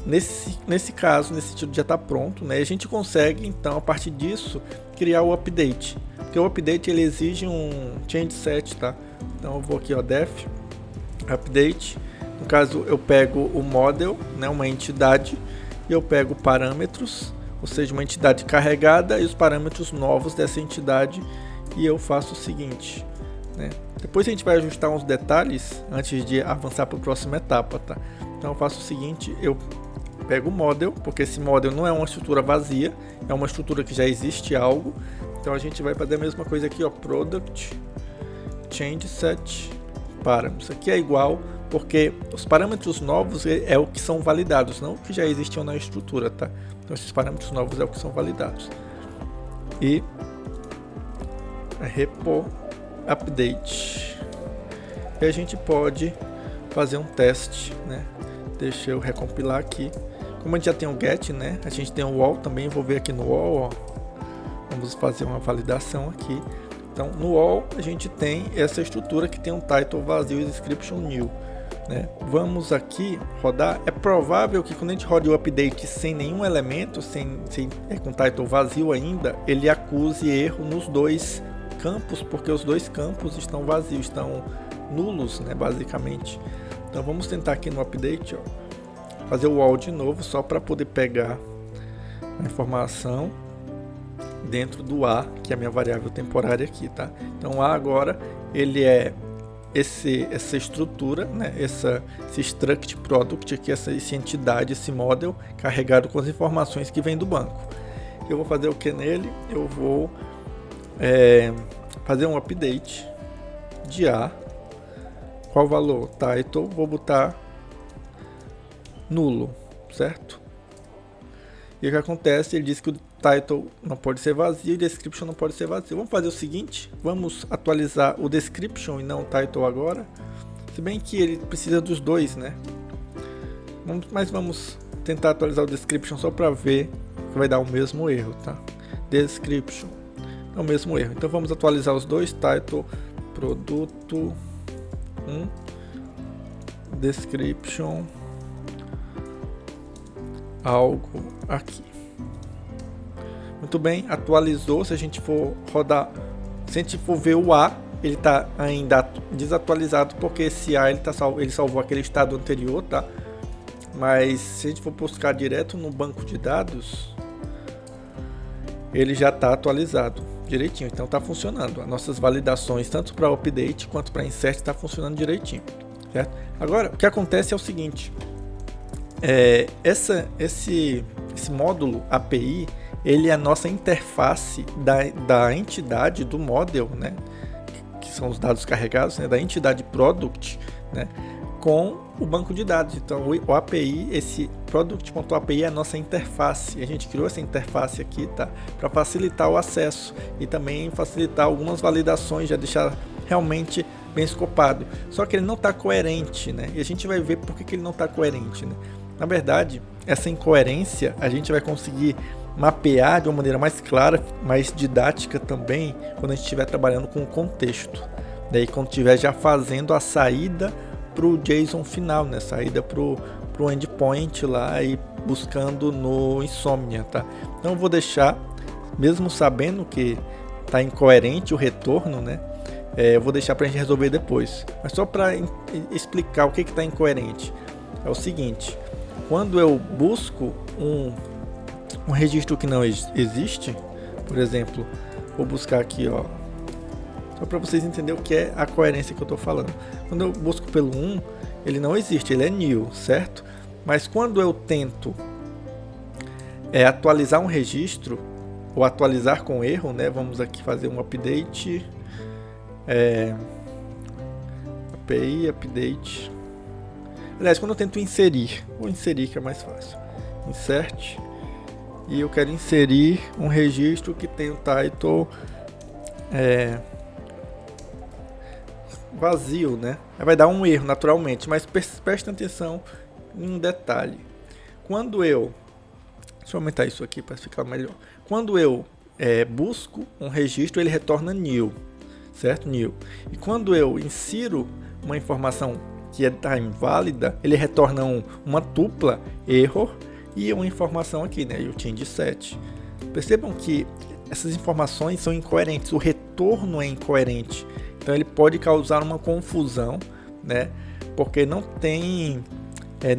A: nesse caso, nesse sentido já está pronto, né? A gente consegue então a partir disso criar o update, porque o update ele exige um change set, tá? Então eu vou aqui, ó, def update. No caso eu pego o model, né, uma entidade, e eu pego parâmetros, ou seja, uma entidade carregada e os parâmetros novos dessa entidade, e eu faço o seguinte, né? Depois a gente vai ajustar uns detalhes antes de avançar para a próxima etapa, tá? Então eu faço o seguinte, eu pego o model, porque esse model não é uma estrutura vazia, é uma estrutura que já existe algo. Então a gente vai fazer a mesma coisa aqui, ó, product change set params. Aqui é igual, porque os parâmetros novos é o que são validados, não o que já existiam na estrutura, tá? Então esses parâmetros novos é o que são validados. E repo update. E a gente pode fazer um teste, né? Deixa eu recompilar aqui. Como a gente já tem o get, né? A gente tem o wall também, vou ver aqui no wall, ó. Vamos fazer uma validação aqui. Então, no wall a gente tem essa estrutura que tem um title vazio e description new, né? Vamos aqui rodar. É provável que quando a gente roda o update sem nenhum elemento, com title vazio ainda, ele acuse erro nos dois campos, porque os dois campos estão vazios, estão nulos, né, basicamente. Então vamos tentar aqui no update, ó, fazer o wall de novo, só para poder pegar a informação dentro do A, que é a minha variável temporária aqui, tá? Então o A agora ele é essa estrutura, né, esse struct product aqui, essa entidade, esse model carregado com as informações que vem do banco. Eu vou fazer o que nele? Eu vou fazer um update de A. Qual valor? Title, vou botar nulo, certo? E o que acontece? Ele diz que o title não pode ser vazio e o description não pode ser vazio. Vamos fazer o seguinte, vamos atualizar o description e não o title agora. Se bem que ele precisa dos dois, né? Mas vamos tentar atualizar o description só para ver que vai dar o mesmo erro, tá? Description é o mesmo erro. Então vamos atualizar os dois, title, produto, description, algo aqui. Muito bem, atualizou. Se a gente for rodar, se a gente for ver o A, ele está ainda desatualizado porque esse A ele salvou aquele estado anterior, tá? Mas se a gente for buscar direto no banco de dados, ele já está atualizado direitinho, então está funcionando. As nossas validações, tanto para update quanto para insert, está funcionando direitinho, certo? Agora, o que acontece é o seguinte, esse módulo API, ele é a nossa interface da entidade do model, né? Que são os dados carregados, né? Da entidade product, né? Com o banco de dados. Então o API, esse product.api é a nossa interface. A gente criou essa interface aqui, tá? Para facilitar o acesso e também facilitar algumas validações, já deixar realmente bem escopado. Só que ele não está coerente, né? E a gente vai ver por que ele não está coerente, né? Na verdade, essa incoerência a gente vai conseguir mapear de uma maneira mais clara, mais didática também, quando a gente estiver trabalhando com o contexto. Daí quando estiver já fazendo a saída para o JSON final, né? Saída para o endpoint lá e buscando no Insomnia, tá? Então eu vou deixar, mesmo sabendo que está incoerente o retorno, né? Eu vou deixar para a gente resolver depois. Mas só para explicar o que está incoerente, é o seguinte: quando eu busco um registro que não existe, por exemplo, vou buscar aqui, ó, só para vocês entenderem o que é a coerência que eu estou falando. Quando eu busco pelo 1, ele não existe, ele é new, certo? Mas quando eu tento atualizar um registro, ou atualizar com erro, né? Vamos aqui fazer um update, API, update. Aliás, quando eu tento inserir, vou inserir que é mais fácil. Insert. E eu quero inserir um registro que tem o title vazio, né? Vai dar um erro naturalmente, mas preste atenção em um detalhe. Quando eu... Deixa eu aumentar isso aqui para ficar melhor. Quando eu busco um registro, ele retorna new, certo? New. E quando eu insiro uma informação que está inválida, ele retorna uma tupla error e uma informação aqui, né? O change set. Percebam que essas informações são incoerentes, o retorno é incoerente. Então ele pode causar uma confusão, né? Porque não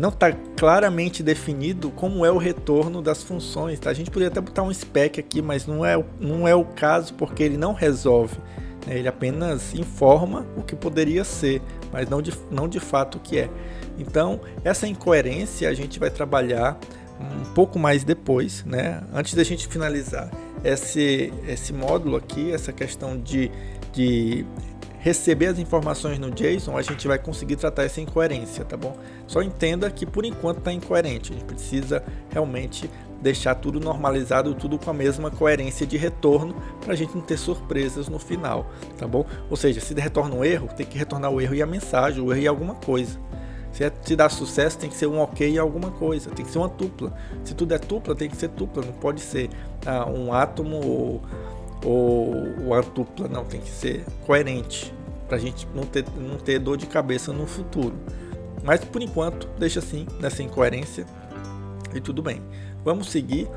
A: está claramente definido como é o retorno das funções, tá? A gente poderia até botar um spec aqui, mas não é o caso, porque ele não resolve, né? Ele apenas informa o que poderia ser, mas não de fato o que é. Então essa incoerência a gente vai trabalhar um pouco mais depois, né? Antes da gente finalizar esse módulo aqui, essa questão de receber as informações no JSON, a gente vai conseguir tratar essa incoerência, tá bom? Só entenda que por enquanto está incoerente, a gente precisa realmente deixar tudo normalizado, tudo com a mesma coerência de retorno, para a gente não ter surpresas no final, tá bom? Ou seja, se retorna um erro, tem que retornar o erro e a mensagem, o erro e alguma coisa. Se dá sucesso, tem que ser um ok e alguma coisa, tem que ser uma tupla. Se tudo é tupla, tem que ser tupla, não pode ser um átomo ou uma tupla, não, tem que ser coerente, para a gente não ter dor de cabeça no futuro. Mas por enquanto, deixa assim, nessa incoerência, e tudo bem. Vamos seguir,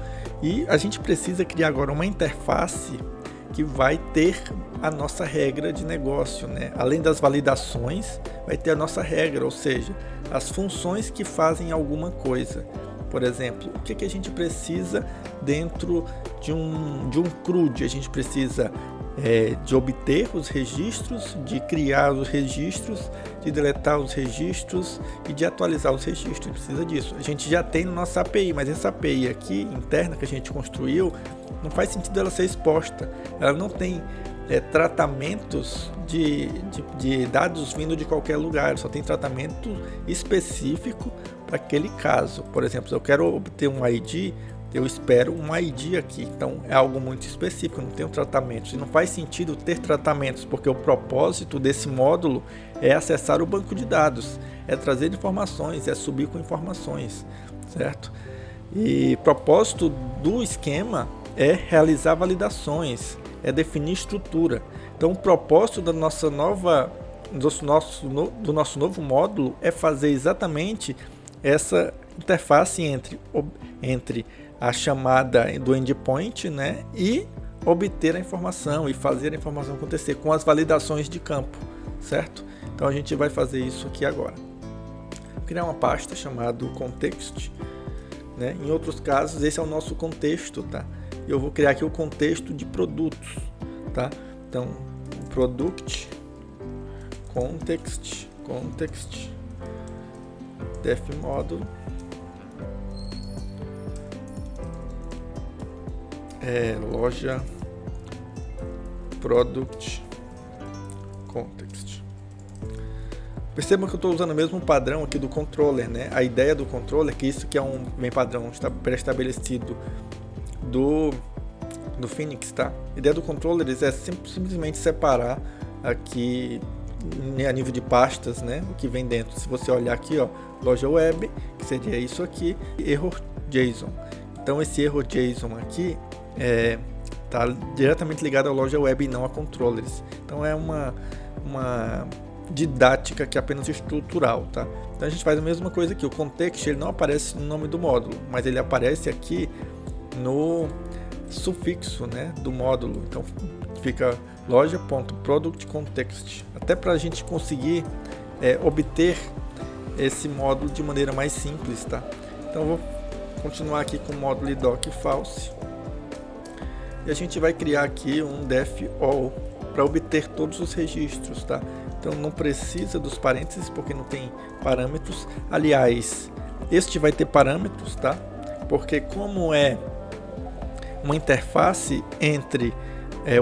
A: e a gente precisa criar agora uma interface que vai ter a nossa regra de negócio, né? Além das validações, vai ter a nossa regra, ou seja, as funções que fazem alguma coisa. Por exemplo, o que a gente precisa dentro de um CRUD? A gente precisa de obter os registros, de criar os registros, de deletar os registros e de atualizar os registros. Precisa disso. A gente já tem na nossa API, mas essa API aqui, interna, que a gente construiu, não faz sentido ela ser exposta. Ela não tem tratamentos de dados vindo de qualquer lugar, só tem tratamento específico para aquele caso. Por exemplo, se eu quero obter um ID, eu espero um ID aqui. Então é algo muito específico, não tem tratamentos. E não faz sentido ter tratamentos, porque o propósito desse módulo é acessar o banco de dados, é trazer informações, é subir com informações, certo? E propósito do esquema é realizar validações, é definir estrutura. Então o propósito do nosso novo módulo é fazer exatamente essa interface entre a chamada do endpoint, né, e obter a informação e fazer a informação acontecer com as validações de campo, certo? Então a gente vai fazer isso aqui agora. Vou criar uma pasta chamada context, né? Em outros casos esse é o nosso contexto, tá? Eu vou criar aqui o contexto de produtos, tá? Então product context def módulo loja product context. Percebam que eu estou usando o mesmo padrão aqui do controller, né? A ideia do controller, que isso que é um bem padrão pré-estabelecido do Phoenix, tá? A ideia do controller é simplesmente separar aqui a nível de pastas, né? O que vem dentro. Se você olhar aqui, ó, loja web, que seria isso aqui, error JSON. Então esse error JSON aqui está diretamente ligado à loja web e não a controllers. Então é uma didática que é apenas estrutural, tá? Então a gente faz a mesma coisa aqui. O context ele não aparece no nome do módulo, mas ele aparece aqui no sufixo, né, do módulo. Então fica loja.productContext, até para a gente conseguir obter esse módulo de maneira mais simples, tá? Então eu vou continuar aqui com o módulo doc false e a gente vai criar aqui um def all para obter todos os registros, tá? Então não precisa dos parênteses porque não tem parâmetros. Aliás, este vai ter parâmetros, tá? Porque como é uma interface entre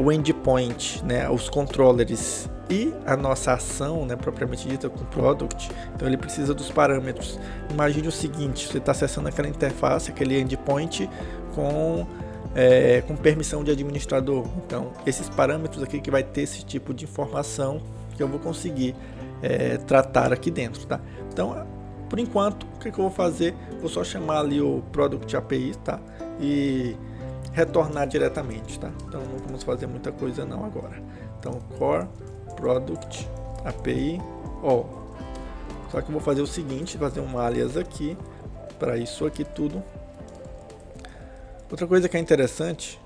A: o endpoint, né, os controllers e a nossa ação, né, propriamente dita com o product, então ele precisa dos parâmetros. Imagine o seguinte: você está acessando aquela interface, aquele endpoint com permissão de administrador. Então esses parâmetros aqui que vai ter esse tipo de informação que eu vou conseguir tratar aqui dentro, tá? Então por enquanto o que eu vou fazer? Vou só chamar ali o product API, tá? E retornar diretamente, tá? Então não vamos fazer muita coisa não agora. Então core product API all. Só que eu vou fazer o seguinte, fazer um alias aqui para isso aqui tudo. Outra coisa que é interessante,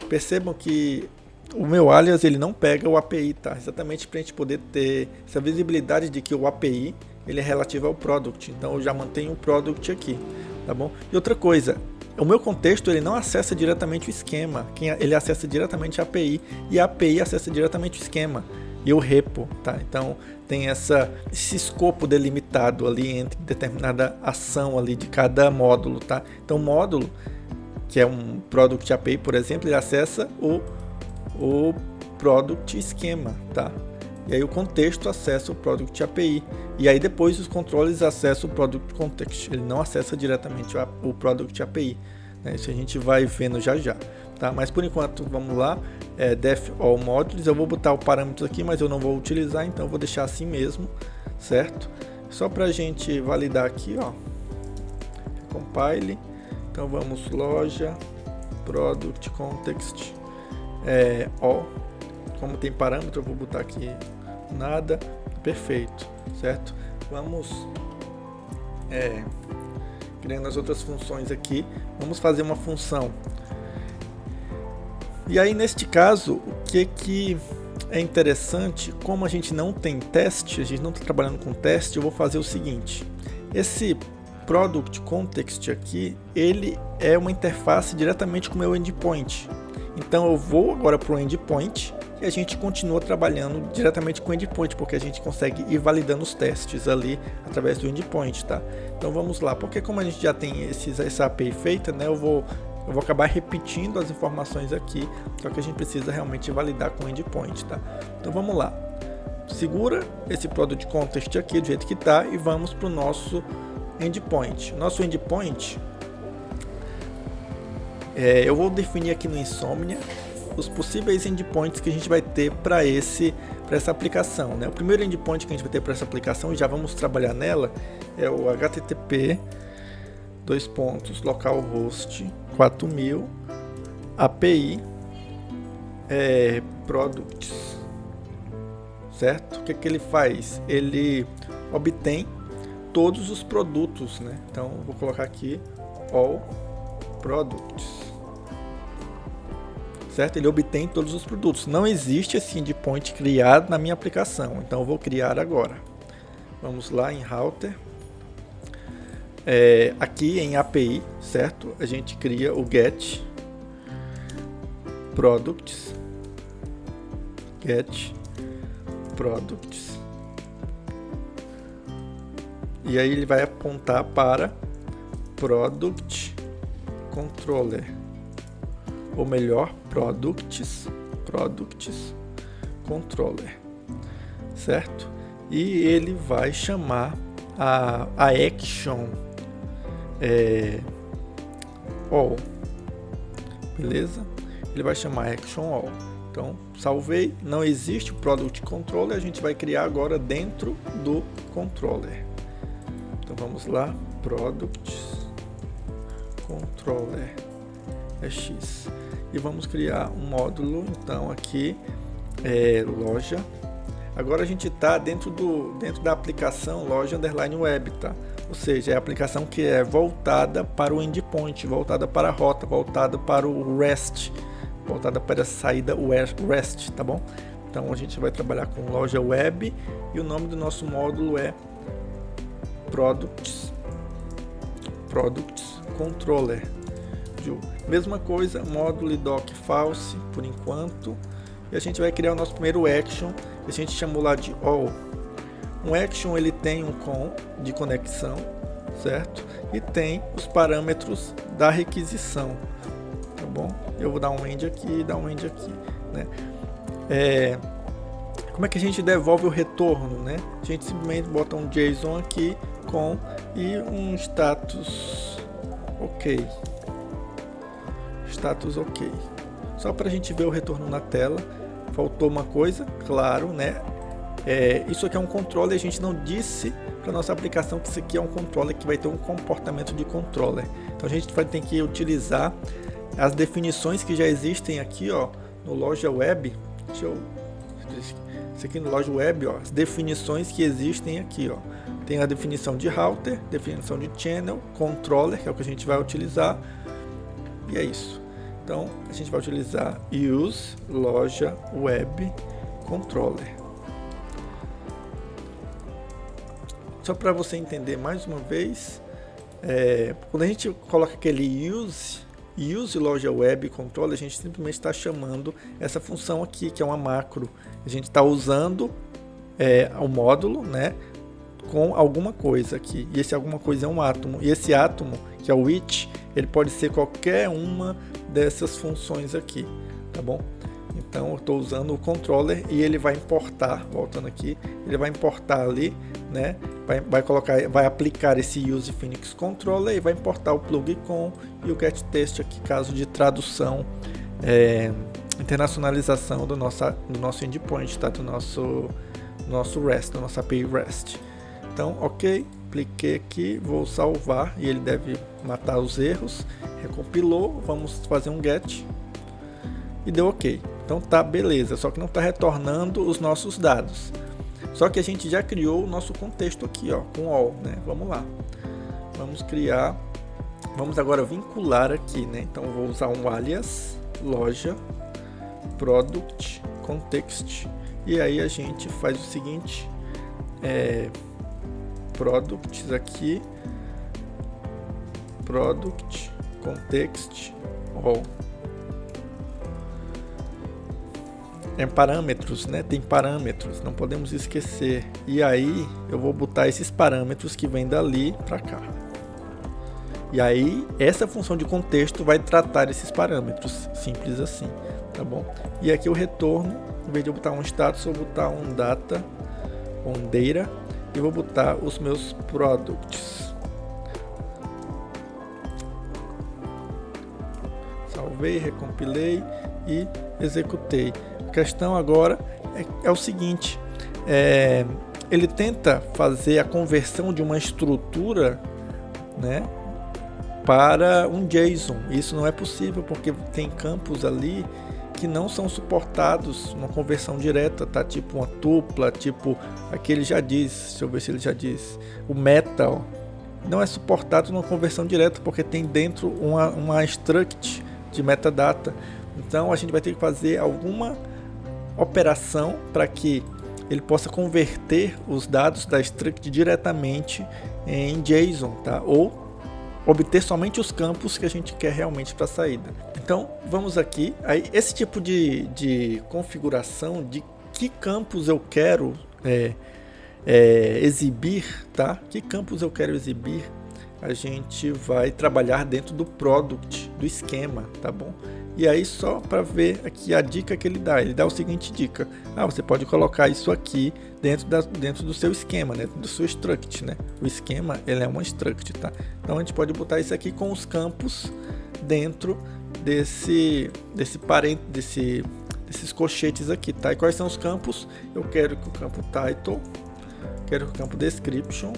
A: percebam que o meu alias ele não pega o API, tá? Exatamente para a gente poder ter essa visibilidade de que o API ele é relativo ao product. Então eu já mantenho o product aqui, tá bom? E outra coisa, o meu contexto ele não acessa diretamente o esquema, ele acessa diretamente a API e a API acessa diretamente o esquema e o repo, tá? Então tem esse escopo delimitado ali entre determinada ação ali de cada módulo, tá? Então o módulo, que é um Product API, por exemplo, ele acessa o Product esquema, tá? E aí o contexto acessa o Product API. E aí depois os controles acessam o Product Context. Ele não acessa diretamente o Product API. Né? Isso a gente vai vendo já já. Tá? Mas por enquanto, vamos lá. Def all modules. Eu vou botar o parâmetro aqui, mas eu não vou utilizar. Então eu vou deixar assim mesmo. Certo? Só para a gente validar aqui, ó. Compile. Então vamos loja Product Context all. Como tem parâmetro, eu vou botar aqui nada. Perfeito, certo? Vamos criando as outras funções aqui. Vamos fazer uma função. E aí neste caso, o que é interessante, como a gente não tem teste, a gente não está trabalhando com teste, eu vou fazer o seguinte: esse Product Context aqui, ele é uma interface diretamente com o meu endpoint. Então eu vou agora para o endpoint e a gente continua trabalhando diretamente com o endpoint, porque a gente consegue ir validando os testes ali através do endpoint, tá? Então vamos lá, porque como a gente já tem essa API feita, né, eu vou acabar repetindo as informações aqui, só que a gente precisa realmente validar com o endpoint, tá? Então vamos lá, segura esse Product Context aqui do jeito que tá e vamos para o nosso endpoint. Nosso endpoint, eu vou definir aqui no Insomnia os possíveis endpoints que a gente vai ter para essa aplicação, né? O primeiro endpoint que a gente vai ter para essa aplicação, e já vamos trabalhar nela, é o http localhost 4000 API products, certo? O que ele faz? Ele obtém todos os produtos, né? Então vou colocar aqui all products, certo? Ele obtém todos os produtos. Não existe esse endpoint criado na minha aplicação, então eu vou criar agora. Vamos lá em router, aqui em API, certo? A gente cria o get products, e aí ele vai apontar para product controller, ou melhor, products controller, certo? E ele vai chamar a action all, beleza? Ele vai chamar action all. Então, salvei, não existe o product controller, a gente vai criar agora dentro do controller. Então vamos lá, product controller X, e vamos criar um módulo, então aqui loja. Agora a gente está dentro da aplicação loja underline web, tá? Ou seja, é a aplicação que é voltada para o endpoint, voltada para a rota, voltada para o REST, voltada para a saída REST, tá bom? Então a gente vai trabalhar com loja web e o nome do nosso módulo é products controller. Mesma coisa, módulo doc false por enquanto, e a gente vai criar o nosso primeiro action, que a gente chamou lá de all. Um action ele tem um com de conexão, certo? E tem os parâmetros da requisição, tá bom? Eu vou dar um end aqui e dar um end aqui, né? Como é que a gente devolve o retorno, né? A gente simplesmente bota um JSON aqui com e um status ok. Status ok. Só para a gente ver o retorno na tela. Faltou uma coisa, claro, né? Isso aqui é um controller, a gente não disse para nossa aplicação que isso aqui é um controller que vai ter um comportamento de controller. Então a gente vai ter que utilizar as definições que já existem aqui, ó, no loja web. Isso aqui no loja web, ó, as definições que existem aqui, ó. Tem a definição de router, definição de channel, controller, que é o que a gente vai utilizar. E é isso. Então a gente vai utilizar use loja web controller. Só para você entender mais uma vez, quando a gente coloca aquele use loja web controller, a gente simplesmente está chamando essa função aqui, que é uma macro. A gente está usando o módulo, né, com alguma coisa aqui, e esse alguma coisa é um átomo, e esse átomo, que é o which, ele pode ser qualquer uma dessas funções aqui, tá bom? Então eu estou usando o controller e ele vai importar, voltando aqui, ele vai importar ali, né? Vai aplicar esse use Phoenix controller e vai importar o plug com e o get text aqui, caso de tradução, internacionalização do nosso endpoint, tá? Do nosso REST, da nossa API REST. Então, ok, cliquei aqui, vou salvar e ele deve matar os erros. Recompilou, vamos fazer um get e deu ok. Então tá, beleza, só que não está retornando os nossos dados. Só que a gente já criou o nosso contexto aqui, ó, com all, né? Vamos lá. Vamos agora vincular aqui, né? Então eu vou usar um alias loja product context e aí a gente faz o seguinte, products aqui, product context all. Parâmetros, né? Tem parâmetros, não podemos esquecer. E aí eu vou botar esses parâmetros que vêm dali para cá. E aí essa função de contexto vai tratar esses parâmetros, simples assim, tá bom? E aqui o retorno, em vez de eu botar um status, eu vou botar um data, um data, e vou botar os meus products. salvei, recompilei e executei. A questão agora é o seguinte, ele tenta fazer a conversão de uma estrutura, né, para um JSON. Isso não é possível porque tem campos ali que não são suportados numa conversão direta, tá? Tipo uma tupla, tipo aqui ele já diz, deixa eu ver se ele já diz, o metal não é suportado numa conversão direta porque tem dentro uma struct de metadata. Então a gente vai ter que fazer alguma operação para que ele possa converter os dados da struct diretamente em JSON, tá? Ou obter somente os campos que a gente quer realmente para a saída. Então vamos aqui, aí esse tipo de configuração de que campos eu quero exibir, tá? Que campos eu quero exibir, a gente vai trabalhar dentro do product, do esquema, tá bom? E aí só para ver aqui a dica que ele dá o seguinte dica, você pode colocar isso aqui dentro do seu esquema, né? Do seu struct, né? O esquema, ele é uma struct, tá? Então a gente pode botar isso aqui com os campos dentro desses colchetes aqui, tá? E quais são os campos? Eu quero que o campo title, quero que o campo description,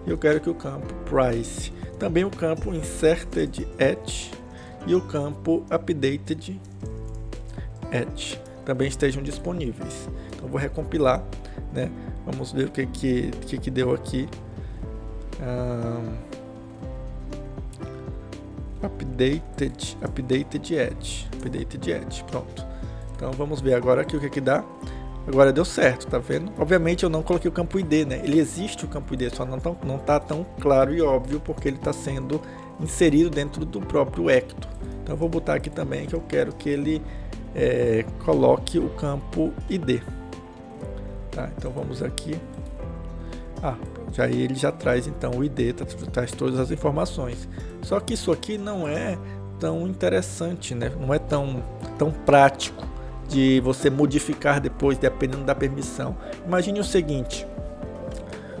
A: e eu quero que o campo price, também o campo inserted at e o campo updated at também estejam disponíveis. Então vou recompilar, né? Vamos ver o que deu aqui. Updated at, pronto. Então vamos ver agora aqui o que dá. Agora deu certo, tá vendo? Obviamente eu não coloquei o campo ID, né? Ele existe o campo ID, só não tá tão claro e óbvio porque ele está sendo inserido dentro do próprio Ecto. Então eu vou botar aqui também que eu quero que ele coloque o campo ID. Tá? Então vamos aqui. Ele já traz então o ID, traz todas as informações. Só que isso aqui não é tão interessante, né? Não é tão prático de você modificar depois, dependendo da permissão. Imagine o seguinte: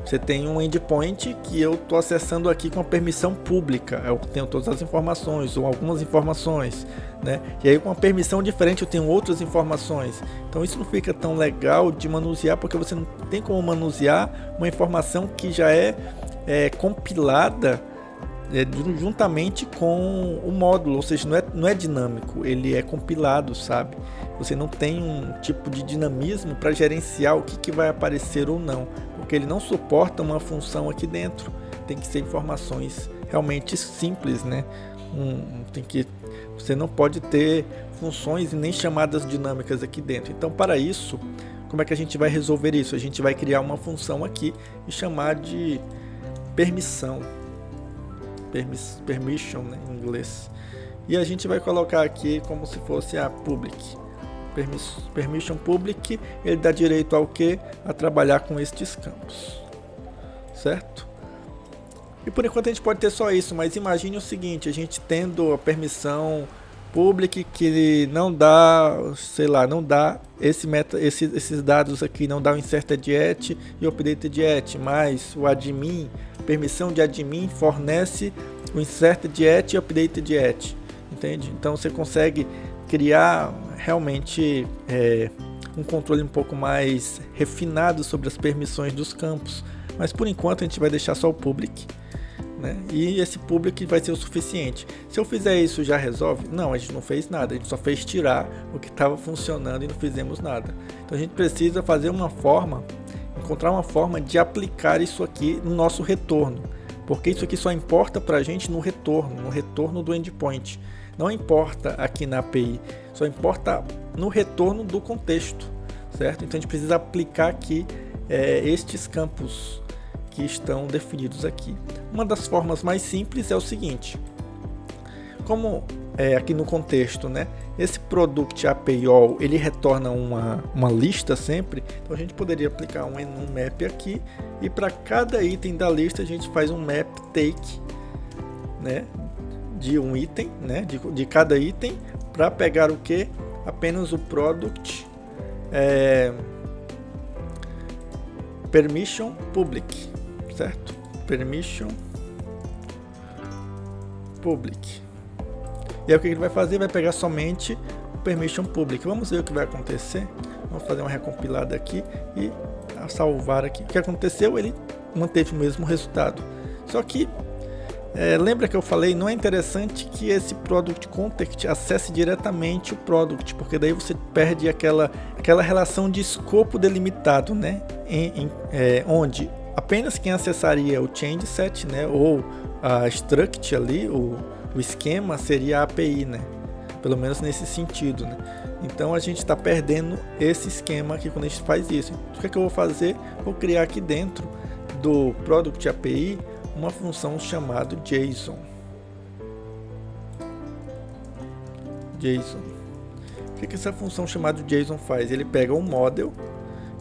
A: você tem um endpoint que eu estou acessando aqui com a permissão pública, eu tenho todas as informações ou algumas informações, né? E aí com uma permissão diferente eu tenho outras informações. Então isso não fica tão legal de manusear, porque você não tem como manusear uma informação que já é compilada juntamente com o módulo, ou seja, não é dinâmico, ele é compilado, sabe? Você não tem um tipo de dinamismo para gerenciar o que vai aparecer ou não, porque ele não suporta uma função aqui dentro. Tem que ser informações realmente simples, né? Você não pode ter funções e nem chamadas dinâmicas aqui dentro. Então, para isso, como é que a gente vai resolver isso? A gente vai criar uma função aqui e chamar de permissão. Permission, né, em inglês. E a gente vai colocar aqui como se fosse a public. Permission public, ele dá direito ao que? A trabalhar com estes campos. Certo? E por enquanto a gente pode ter só isso, mas imagine o seguinte, a gente tendo a permissão public que não dá, não dá esses dados aqui, não dá o inserted at e o updated at, mas o admin, permissão de admin fornece o inserted at e o updated at, entende? Então você consegue criar realmente um controle um pouco mais refinado sobre as permissões dos campos, mas por enquanto a gente vai deixar só o public, né? E esse public vai ser o suficiente. Se eu fizer isso, já resolve? Não, a gente não fez nada, a gente só fez tirar o que estava funcionando e não fizemos nada. Então a gente precisa fazer encontrar uma forma de aplicar isso aqui no nosso retorno, porque isso aqui só importa para a gente no retorno do endpoint. Não importa aqui na API, só importa no retorno do contexto, certo? Então a gente precisa aplicar aqui estes campos que estão definidos aqui. Uma das formas mais simples é o seguinte: como aqui no contexto, né, esse product API all, ele retorna uma lista sempre, então a gente poderia aplicar um map aqui e para cada item da lista a gente faz um map take, né, de um item, né, de cada item, para pegar o que? Apenas o product permission public, certo? Permission public. E aí o que ele vai fazer? Vai pegar somente o permission public. Vamos ver o que vai acontecer. Vamos fazer uma recompilada aqui e salvar aqui. O que aconteceu? Ele manteve o mesmo resultado. Só que lembra que eu falei, não é interessante que esse product context acesse diretamente o product, porque daí você perde aquela relação de escopo delimitado, né? Onde apenas quem acessaria o change set, né? Ou a struct ali, o esquema, seria a API, né? Pelo menos nesse sentido, né? Então a gente está perdendo esse esquema aqui quando a gente faz isso. O que é que eu vou fazer? Vou criar aqui dentro do product API uma função chamada JSON. O que essa função chamada JSON faz? Ele pega o model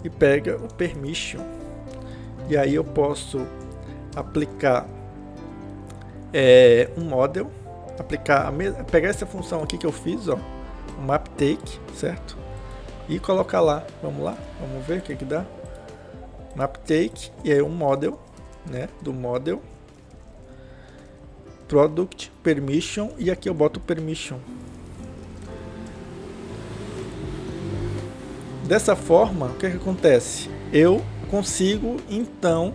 A: e pega o permission. E aí eu posso aplicar um model, pegar essa função aqui que eu fiz, ó, o map take, certo? E colocar lá. Vamos lá, vamos ver o que dá. Map take e aí um model, né, do model product permission, e aqui eu boto permission. Dessa forma, o que acontece? Eu consigo, então,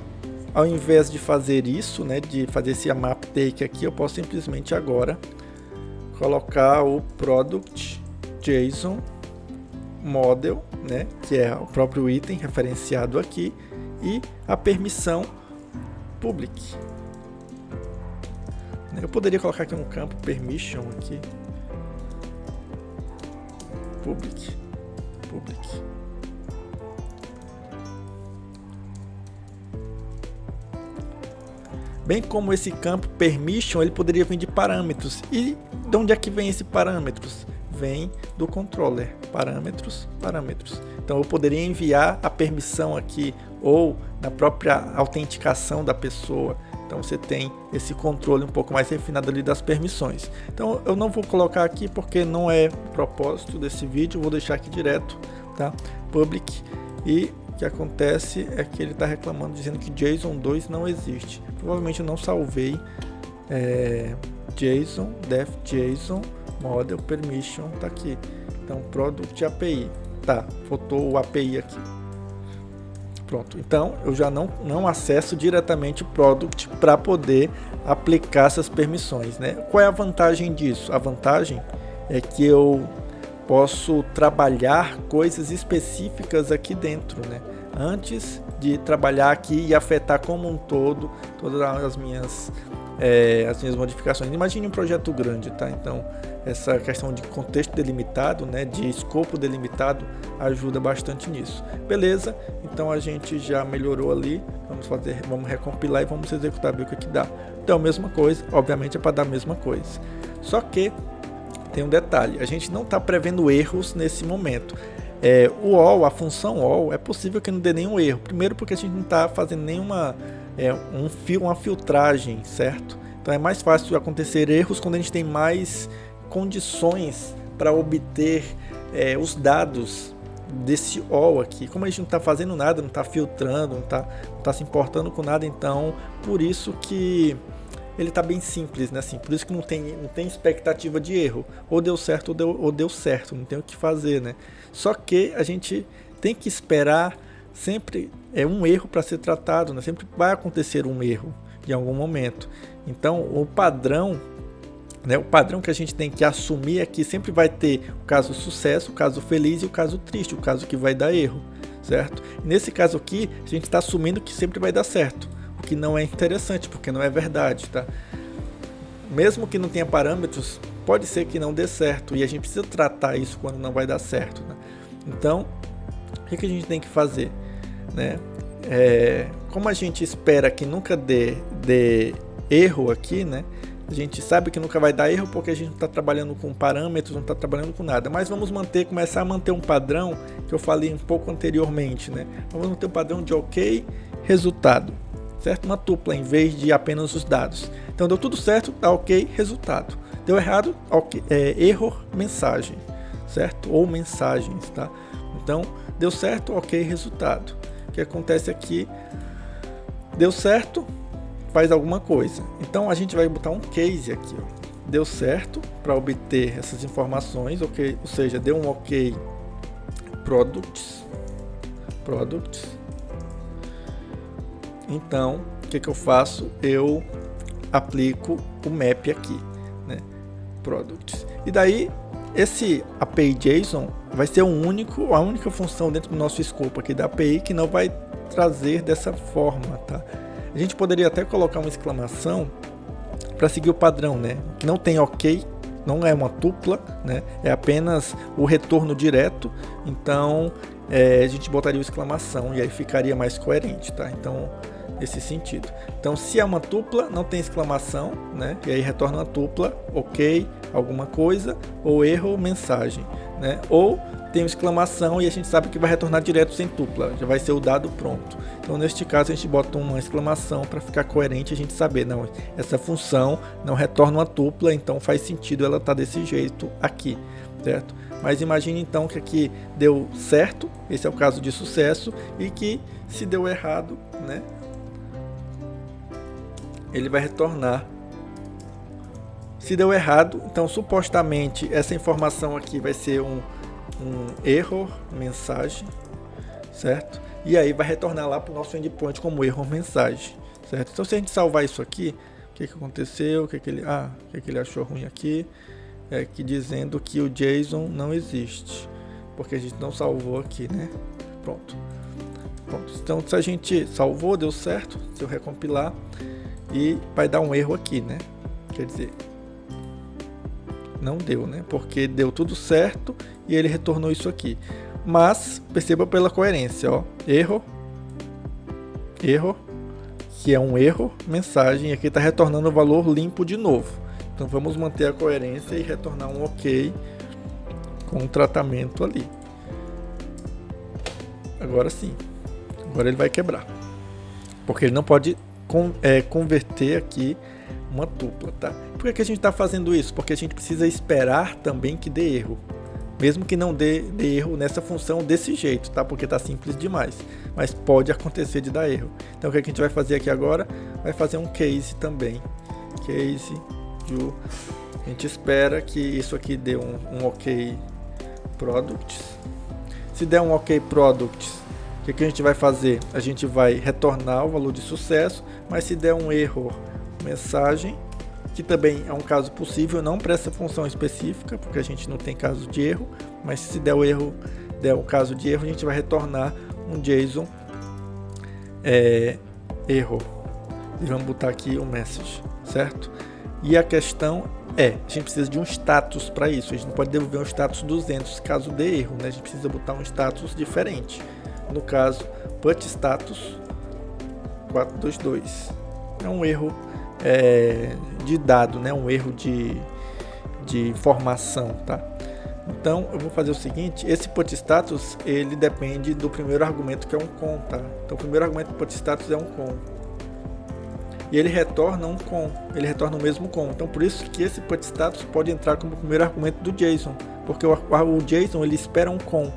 A: ao invés de fazer isso, né, de fazer esse map take aqui, eu posso simplesmente agora colocar o product JSON model, né, que é o próprio item referenciado aqui, e a permissão public. Eu poderia colocar aqui um campo permission aqui, public. Bem como esse campo permission, ele poderia vir de parâmetros. E de onde é que vem esse parâmetros? Vem do controller, parâmetros. Então eu poderia enviar a permissão aqui, ou na própria autenticação da pessoa. Então você tem esse controle um pouco mais refinado ali das permissões. Então eu não vou colocar aqui porque não é o propósito desse vídeo, vou deixar aqui direto, tá? Public. E o que acontece é que ele está reclamando, dizendo que JSON 2 não existe. Provavelmente eu não salvei JSON, def JSON, model permission, tá aqui. Então product API, tá, faltou o API aqui. Pronto, então eu já não acesso diretamente o product para poder aplicar essas permissões, né? Qual é a vantagem disso? A vantagem é que eu posso trabalhar coisas específicas aqui dentro, né? Antes de trabalhar aqui e afetar como um todo todas as minhas modificações. Imagine um projeto grande, tá? Então essa questão de contexto delimitado, né, de escopo delimitado, ajuda bastante nisso. Beleza? Então a gente já melhorou ali. Vamos recompilar e vamos executar, ver o que dá. Então a mesma coisa, obviamente é para dar a mesma coisa. Só que tem um detalhe, a gente não está prevendo erros nesse momento. O all, a função all, é possível que não dê nenhum erro. Primeiro porque a gente não está fazendo nenhuma uma filtragem, certo? Então é mais fácil acontecer erros quando a gente tem mais condições para obter os dados desse all aqui. Como a gente não está fazendo nada, não está filtrando, não está se importando com nada, então por isso que ele está bem simples, né? Assim, por isso que não tem expectativa de erro. Ou deu certo ou deu certo, não tem o que fazer, né? Só que a gente tem que esperar sempre um erro para ser tratado, né? Sempre vai acontecer um erro em algum momento. Então o padrão, né? O padrão que a gente tem que assumir é que sempre vai ter o caso sucesso, o caso feliz e o caso triste, o caso que vai dar erro, certo? E nesse caso aqui, a gente está assumindo que sempre vai dar certo, o que não é interessante, porque não é verdade, tá? Mesmo que não tenha parâmetros, pode ser que não dê certo, e a gente precisa tratar isso quando não vai dar certo, né? Então, o que a gente tem que fazer, né? Como a gente espera que nunca dê erro aqui, né? A gente sabe que nunca vai dar erro porque a gente não está trabalhando com parâmetros, não está trabalhando com nada. Mas vamos começar a manter um padrão que eu falei um pouco anteriormente, né? Vamos manter um padrão de ok, resultado, certo? Uma tupla em vez de apenas os dados. Então deu tudo certo, dá ok, resultado. Deu errado, okay, error, mensagem, certo? Ou mensagens, tá? Então deu certo, ok, resultado. O que acontece aqui? Deu certo, faz alguma coisa. Então a gente vai botar um case aqui, ó. deu certo para obter essas informações, ok? Ou seja, deu um ok products. Então, o que eu faço? Eu aplico o map aqui, né? Products. E daí, esse API JSON vai ser a única função dentro do nosso escopo aqui da API que não vai trazer dessa forma, tá? A gente poderia até colocar uma exclamação para seguir o padrão, né? Que não tem ok, não é uma tupla, né? É apenas o retorno direto. Então, a gente botaria uma exclamação e aí ficaria mais coerente, tá? Então, nesse sentido. Então, se é uma tupla, não tem exclamação, né? E aí retorna uma tupla, ok, alguma coisa, ou erro, mensagem, né? Ou tem uma exclamação e a gente sabe que vai retornar direto sem tupla, já vai ser o dado pronto. Então, neste caso, a gente bota uma exclamação para ficar coerente, a gente saber, não, essa função não retorna uma tupla, então faz sentido ela estar desse jeito aqui, certo? Mas imagine então que aqui deu certo, esse é o caso de sucesso, e que se deu errado, né? Ele vai retornar. Se deu errado, então supostamente essa informação aqui vai ser um error mensagem, certo? E aí vai retornar lá para o nosso endpoint como error mensagem, certo? Então se a gente salvar isso aqui, o que aconteceu? O que ele achou ruim aqui? É que dizendo que o JSON não existe, porque a gente não salvou aqui, né? Pronto. Então se a gente salvou, deu certo. Se eu recompilar, e vai dar um erro aqui, né? Quer dizer, não deu, né? Porque deu tudo certo e ele retornou isso aqui. Mas perceba pela coerência, ó, erro, que é um erro, mensagem, aqui está retornando o valor limpo de novo. Então vamos manter a coerência e retornar um ok com um tratamento ali. Agora sim, agora ele vai quebrar, porque ele não pode converter aqui uma tupla, tá? Por que a gente está fazendo isso? Porque a gente precisa esperar também que dê erro, mesmo que não dê erro nessa função desse jeito, tá? Porque está simples demais, mas pode acontecer de dar erro. Então o que a gente vai fazer aqui agora? Vai fazer um case também, case do, a gente espera que isso aqui dê um ok products. Se der um ok products, o que a gente vai fazer? A gente vai retornar o valor de sucesso, mas se der um erro mensagem, que também é um caso possível, não para essa função específica, porque a gente não tem caso de erro, mas se der o caso de erro, a gente vai retornar um JSON error. E vamos botar aqui um message, certo? E a questão a gente precisa de um status para isso, a gente não pode devolver um status 200 caso dê erro, né? A gente precisa botar um status diferente. No caso, put status 422 é um erro de dado, né? Um erro de informação, tá? Então eu vou fazer o seguinte: esse put status ele depende do primeiro argumento, que é um com, tá? Então o primeiro argumento do put status é um com e ele retorna um com, ele retorna o mesmo com. Então por isso que esse put status pode entrar como primeiro argumento do JSON, porque o JSON ele espera um com.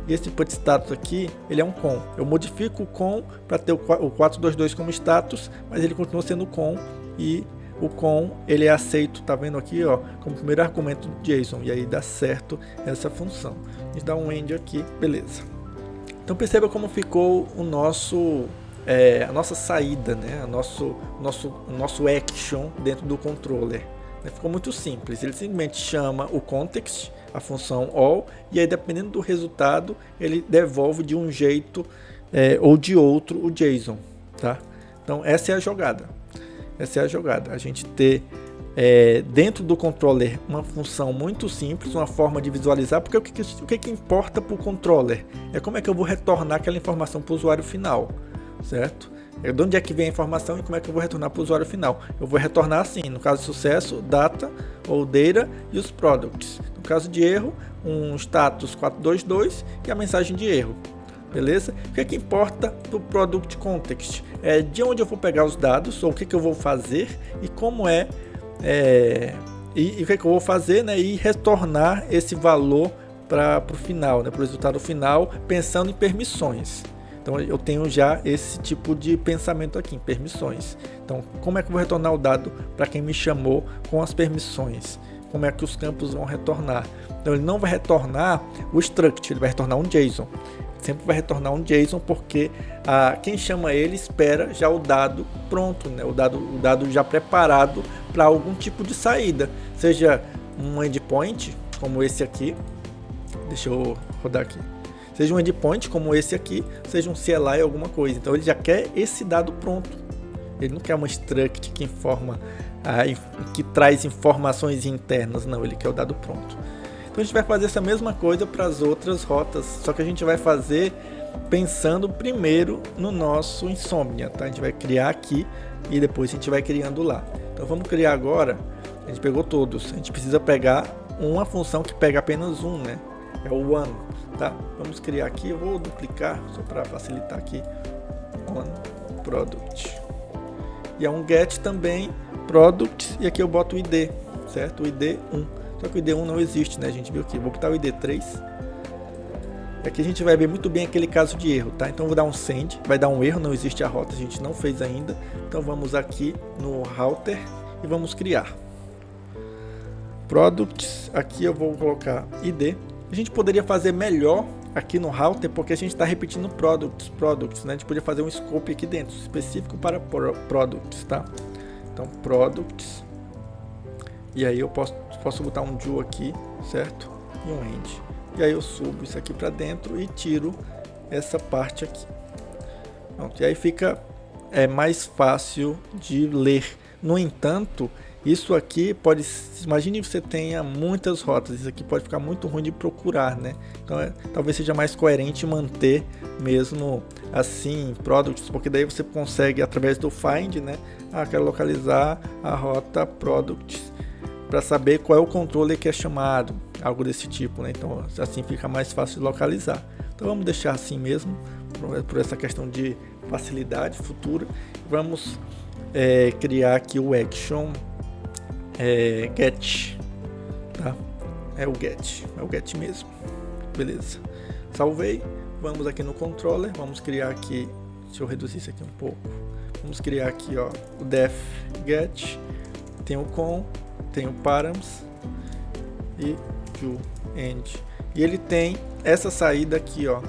A: E esse put status aqui, ele é um com. Eu modifico o com para ter o 422 como status, mas ele continua sendo com, e o com ele é aceito, tá vendo aqui, ó, como primeiro argumento do JSON, e aí dá certo essa função. A gente dá um end aqui, beleza. Então perceba como ficou o nosso a nossa saída, né? o nosso action dentro do controller. Ficou muito simples, ele simplesmente chama o context, a função all, e aí dependendo do resultado ele devolve de um jeito ou de outro o JSON, tá? Então essa é a jogada, a gente ter dentro do controller uma função muito simples, uma forma de visualizar, porque o que importa para o controller é como é que eu vou retornar aquela informação para o usuário final, certo? De onde é que vem a informação e como é que eu vou retornar para o usuário final? Eu vou retornar assim, no caso de sucesso, data ou data e os products. No caso de erro, um status 422 e a mensagem de erro. Beleza? O que é que importa do product context? É de onde eu vou pegar os dados, ou o que eu vou fazer e como e o que eu vou fazer, né? E retornar esse valor para o final, né? Para o resultado final, pensando em permissões. Então Então eu tenho já esse tipo de pensamento aqui, em permissões. Então como é que eu vou retornar o dado para quem me chamou com as permissões? Como é que os campos vão retornar? Então ele não vai retornar o struct, ele vai retornar um JSON. Sempre vai retornar um JSON porque quem chama ele espera já o dado pronto, né? o dado já preparado para algum tipo de saída, seja um endpoint como esse aqui, deixa eu rodar aqui, seja um endpoint como esse aqui, seja um CLI alguma coisa. Então ele já quer esse dado pronto, ele não quer uma struct que informa, que traz informações internas, não, ele quer o dado pronto. Então a gente vai fazer essa mesma coisa para as outras rotas, só que a gente vai fazer pensando primeiro no nosso Insomnia, tá? A gente vai criar aqui e depois a gente vai criando lá. Então vamos criar agora, a gente pegou todos, a gente precisa pegar uma função que pega apenas um, né? É o one, tá? Vamos criar aqui, eu vou duplicar só para facilitar aqui, one product. E é um get também, product, e aqui eu boto o ID, certo? O ID 1. Só que o ID1 não existe, né? A gente viu aqui. Vou botar o ID3. Aqui a gente vai ver muito bem aquele caso de erro, tá? Então eu vou dar um send, vai dar um erro, não existe a rota, a gente não fez ainda. Então vamos aqui no router e vamos criar. Products, aqui eu vou colocar ID. A gente poderia fazer melhor aqui no router, porque a gente está repetindo products, né? A gente poderia fazer um scope aqui dentro, específico para products, tá? Então products. E aí eu posso botar um do aqui, certo? E um end. E aí eu subo isso aqui para dentro e tiro essa parte aqui. Pronto, e aí fica mais fácil de ler. No entanto, isso aqui pode... Imagine que você tenha muitas rotas. Isso aqui pode ficar muito ruim de procurar, né? Então talvez seja mais coerente manter mesmo assim products, porque daí você consegue através do find, né? Quero localizar a rota products, para saber qual é o controller que é chamado, algo desse tipo, né? Então assim fica mais fácil de localizar. Então vamos deixar assim mesmo, por essa questão de facilidade futura. Vamos criar aqui o action get, tá? É o get mesmo, beleza. Salvei, vamos aqui no controller, vamos criar aqui, deixa eu reduzir isso aqui um pouco. Vamos criar aqui, ó, o def get, tem o com, tem o params e do end, e ele tem essa saída aqui, ó.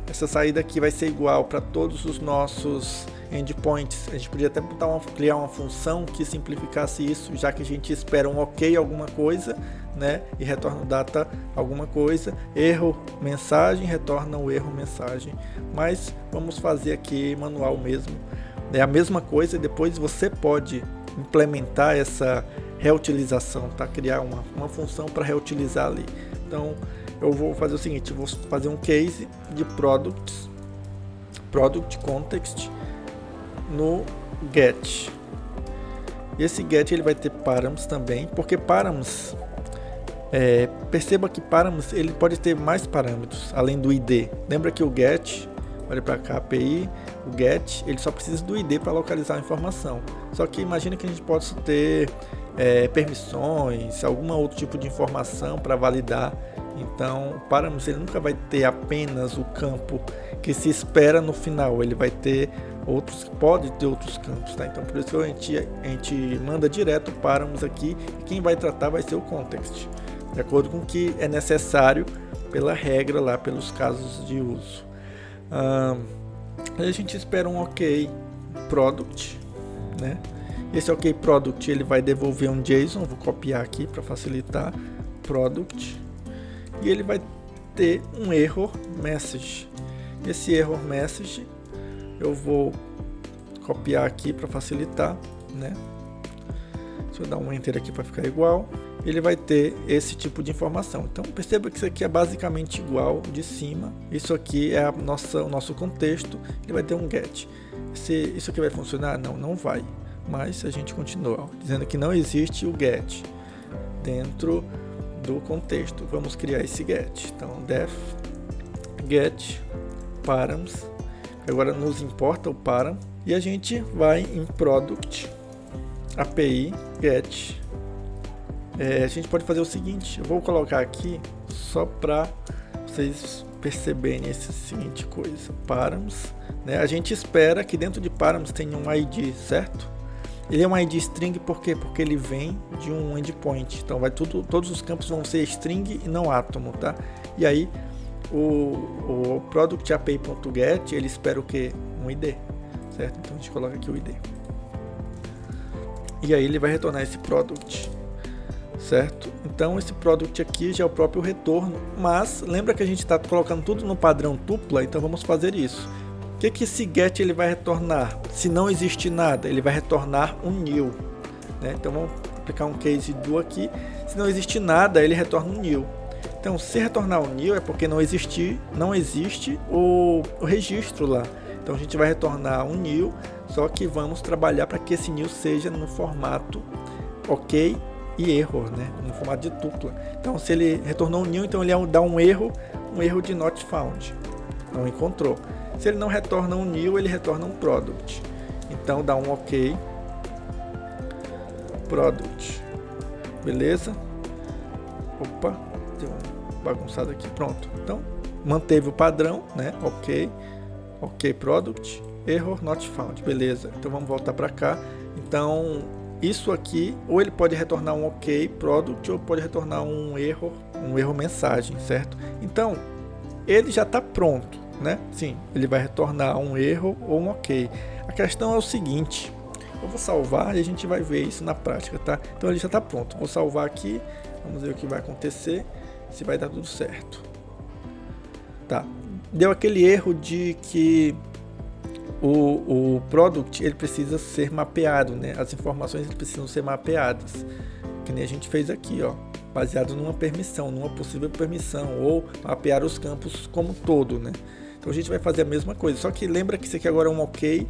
A: Essa saída aqui vai ser igual para todos os nossos endpoints. A gente podia até criar uma função que simplificasse isso, já que a gente espera um ok alguma coisa, né, e retorna o data alguma coisa, erro mensagem, retorna o erro mensagem. Mas vamos fazer aqui manual mesmo, é a mesma coisa. Depois você pode implementar essa reutilização, tá? Criar uma função para reutilizar ali. Então eu vou fazer o seguinte, eu vou fazer um case de product context no get. E esse get ele vai ter params também, porque params, perceba que params ele pode ter mais parâmetros além do ID. Lembra que o get, olha para cá, API, o get, ele só precisa do ID para localizar a informação. Só que imagina que a gente possa ter permissões, algum outro tipo de informação para validar. Então o parâmetro ele nunca vai ter apenas o campo que se espera no final, ele vai ter outros, pode ter outros campos, tá? Então por isso a gente manda direto parâmetros aqui, e quem vai tratar vai ser o context, de acordo com o que é necessário pela regra lá, pelos casos de uso. Aí a gente espera um ok product, né? Esse ok product ele vai devolver um JSON, vou copiar aqui para facilitar, product, e ele vai ter um error message. Esse error message eu vou copiar aqui para facilitar, né? Deixa eu dar um enter aqui para ficar igual. Ele vai ter esse tipo de informação. Então perceba que isso aqui é basicamente igual de cima. Isso aqui é o nosso contexto. Ele vai ter um get. Isso aqui vai funcionar? Não, não vai. Mas a gente continua dizendo que não existe o get dentro do contexto. Vamos criar esse get. Então def get params. Agora nos importa o param. E a gente vai em product API get. A gente pode fazer o seguinte, eu vou colocar aqui só para vocês perceberem essa seguinte coisa. Params, né? A gente espera que dentro de params tenha um ID, certo? Ele é um ID string por quê? Porque ele vem de um endpoint. Então todos os campos vão ser string e não átomo, tá? E aí o product API.get ele espera o quê? Um ID, certo? Então a gente coloca aqui o ID. E aí ele vai retornar esse product, certo? Então esse product aqui já é o próprio retorno, mas lembra que a gente está colocando tudo no padrão tupla, então vamos fazer isso. O que esse get ele vai retornar? Se não existe nada, ele vai retornar um new, né? Então vamos aplicar um case do aqui. Se não existe nada, ele retorna um new. Então se retornar um new é porque não existe o registro lá. Então a gente vai retornar um new, só que vamos trabalhar para que esse new seja no formato ok e error, né? No formato de tupla. Então se ele retornou um new, então ele dá um erro de not found, não encontrou. Se ele não retorna um new, ele retorna um product. Então dá um ok product, beleza? Opa, deu uma bagunçada aqui, pronto. Então manteve o padrão, né? Ok product, error not found, beleza. Então vamos voltar para cá. Então isso aqui, ou ele pode retornar um ok product, ou pode retornar um erro mensagem, certo? Então ele já está pronto, né? Sim, ele vai retornar um erro ou um ok. A questão é o seguinte, eu vou salvar e a gente vai ver isso na prática, tá? Então ele já está pronto. Vou salvar aqui, vamos ver o que vai acontecer, se vai dar tudo certo. Tá. Deu aquele erro de que o product ele precisa ser mapeado, né? As informações precisam ser mapeadas, que nem a gente fez aqui, ó, baseado numa permissão, numa possível permissão, ou mapear os campos como um todo, né? Então a gente vai fazer a mesma coisa, só que lembra que isso aqui agora é um ok,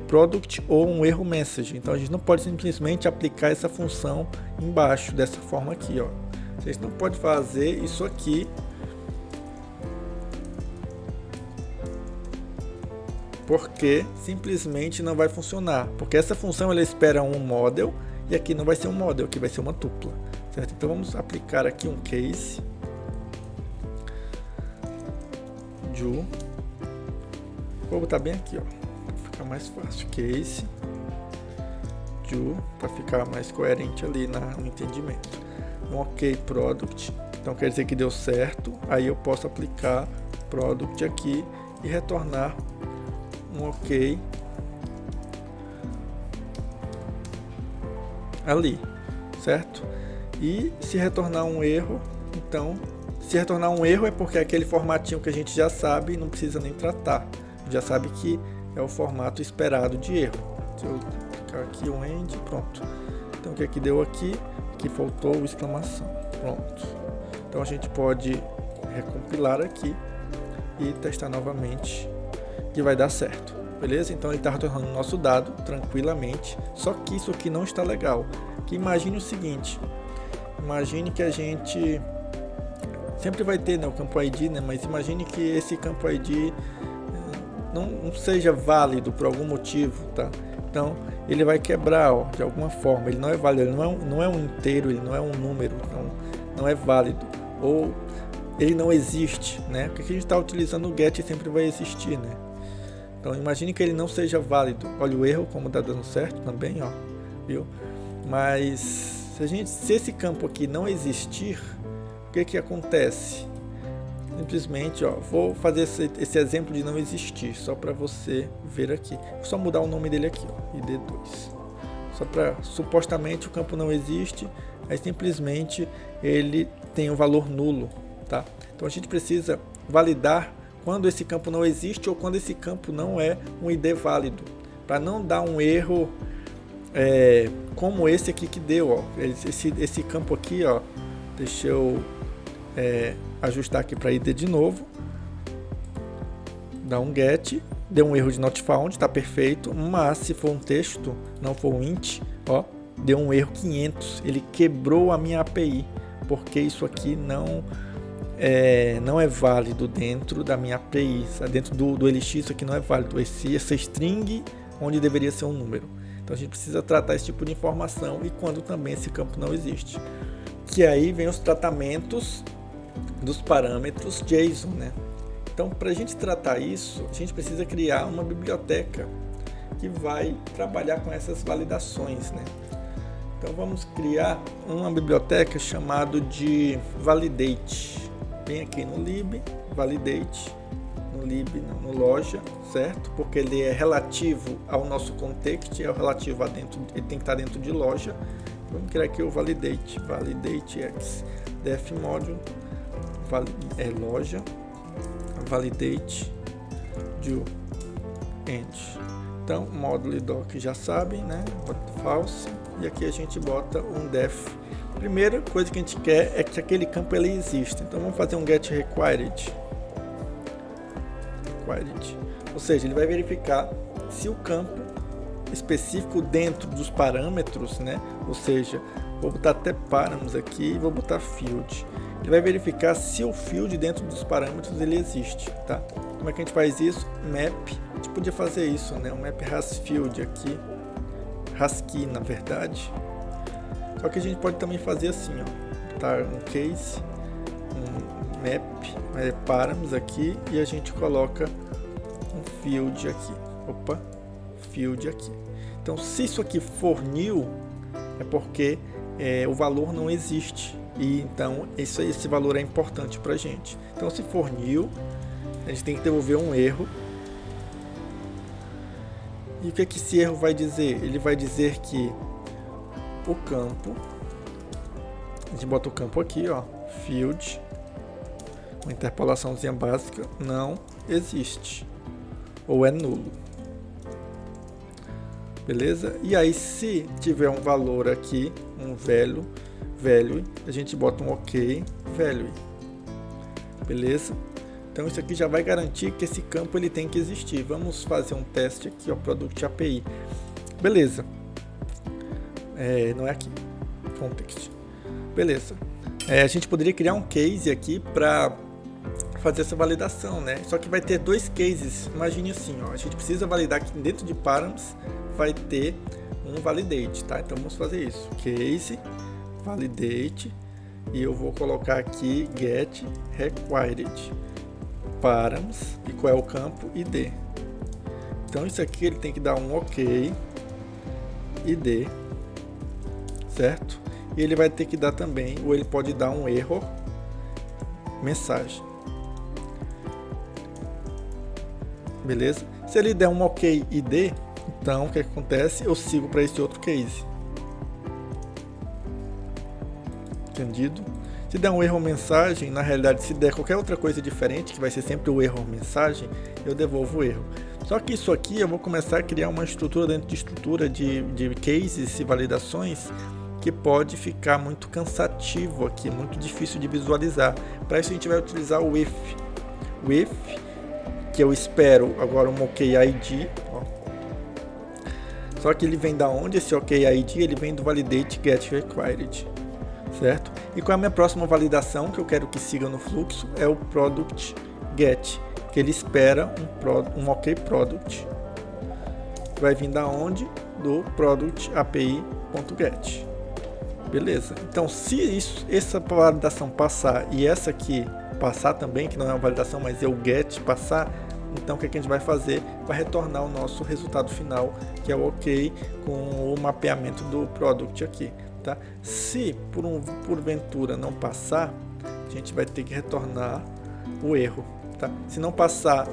A: product ou um erro message. Então a gente não pode simplesmente aplicar essa função embaixo dessa forma aqui, ó. Vocês não podem fazer isso aqui porque simplesmente não vai funcionar, porque essa função ela espera um model e aqui não vai ser um model, aqui vai ser uma tupla, certo? Então vamos aplicar aqui um case do, vou botar bem aqui, ó, para ficar mais fácil, case do, para ficar mais coerente ali no entendimento. Um ok product, então quer dizer que deu certo. Aí eu posso aplicar product aqui e retornar um ok ali, certo? E se retornar um erro, então se retornar um erro é porque é aquele formatinho que a gente já sabe e não precisa nem tratar, já sabe que é o formato esperado de erro. Se eu clicar aqui um end, pronto. Então o que é que deu aqui? Que faltou o exclamação, pronto. Então a gente pode recompilar aqui e testar novamente que vai dar certo, beleza? Então ele está retornando o nosso dado tranquilamente, só que isso aqui não está legal. Que imagine o seguinte, imagine que a gente sempre vai ter, né, o campo ID, né, mas imagine que esse campo ID não seja válido por algum motivo, tá? Então ele vai quebrar, ó, de alguma forma, ele não é válido, ele não é um inteiro, ele não é um número, então não é válido, ou ele não existe, né? Porque aqui a gente está utilizando o get, sempre vai existir, né? Então imagine que ele não seja válido. Olha o erro como está dando certo também, ó, viu? Mas se esse campo aqui não existir, o que acontece? Simplesmente, ó, vou fazer esse exemplo de não existir, só para você ver aqui. Vou só mudar o nome dele aqui, ó, ID2. Só para, supostamente o campo não existe, aí simplesmente ele tem um valor nulo, tá? Então a gente precisa validar quando esse campo não existe ou quando esse campo não é um ID válido, para não dar um erro como esse aqui que deu, ó, esse campo aqui, ó, deixa eu ajustar aqui para ID de novo, dá um get, deu um erro de not found, tá perfeito, mas se for um texto, não for um int, ó, deu um erro 500, ele quebrou a minha API, porque isso aqui não é válido dentro da minha API, dentro do LX isso aqui não é válido, essa string onde deveria ser um número. Então a gente precisa tratar esse tipo de informação e quando também esse campo não existe. que aí vem os tratamentos dos parâmetros JSON, né? Então, para a gente tratar isso, a gente precisa criar uma biblioteca que vai trabalhar com essas validações, né? Então, vamos criar uma biblioteca chamada de validate. Vem aqui no lib, validate, no lib, no loja, certo? Porque ele é relativo ao nosso context, é relativo a dentro, ele tem que estar dentro de loja. Vamos criar aqui o validate, x def module, loja, validate do end. Então, módulo e doc já sabem, né? False. E aqui a gente bota um def. Primeira coisa que a gente quer é que aquele campo ele exista. Então, vamos fazer um get required. Ou seja, ele vai verificar se o campo específico dentro dos parâmetros, né? Ou seja, vou botar até parâmetros aqui e vou botar field. Ele vai verificar se o field dentro dos parâmetros ele existe, tá? Como é que a gente faz isso? Map, a gente podia fazer isso, né? Um map hasField aqui, hasKey na verdade. Só que a gente pode também fazer assim, ó, botar um case, um map, parâmetros aqui e a gente coloca um field aqui. Opa, field aqui. Então, se isso aqui for new, é porque o valor não existe. E então esse valor é importante para a gente. Então, se for new, a gente tem que devolver um erro. E o que esse erro vai dizer? Ele vai dizer que o campo, a gente bota o campo aqui, ó, field, uma interpolaçãozinha básica, não existe ou é nulo. Beleza? E aí, se tiver um valor aqui, um value, a gente bota um ok, value. Beleza? Então, isso aqui já vai garantir que esse campo ele tem que existir. Vamos fazer um teste aqui, ó, Product API. Beleza. Não é aqui. Context. Beleza. A gente poderia criar um case aqui para fazer essa validação, né? Só que vai ter dois cases. Imagine assim, ó, a gente precisa validar que dentro de params vai ter um validate, tá? Então vamos fazer isso. Case validate e eu vou colocar aqui get required params e qual é o campo id. Então isso aqui ele tem que dar um ok id, certo? E ele vai ter que dar também, ou ele pode dar um error mensagem. Beleza? Se ele der um ok id, então o que acontece? Eu sigo para esse outro case. Entendido? Se der um erro mensagem, na realidade, se der qualquer outra coisa diferente, que vai ser sempre o erro mensagem, eu devolvo o erro. Só que isso aqui eu vou começar a criar uma estrutura dentro de estrutura de cases e validações que pode ficar muito cansativo aqui, muito difícil de visualizar. Para isso a gente vai utilizar o if. O if, que eu espero agora um ok ID. Ó. Só que ele vem da onde esse ok ID? Ele vem do validate get required. Certo? E qual é a minha próxima validação que eu quero que siga no fluxo? É o product get, que ele espera um ok product. Vai vir da onde? Do product API.get. Beleza? Então, se essa validação passar e essa aqui passar também, que não é uma validação, mas é o get passar, então o que a gente vai fazer? Vai retornar o nosso resultado final, que é o ok com o mapeamento do product aqui. Tá? Se porventura não passar, a gente vai ter que retornar o erro. Tá? Se não passar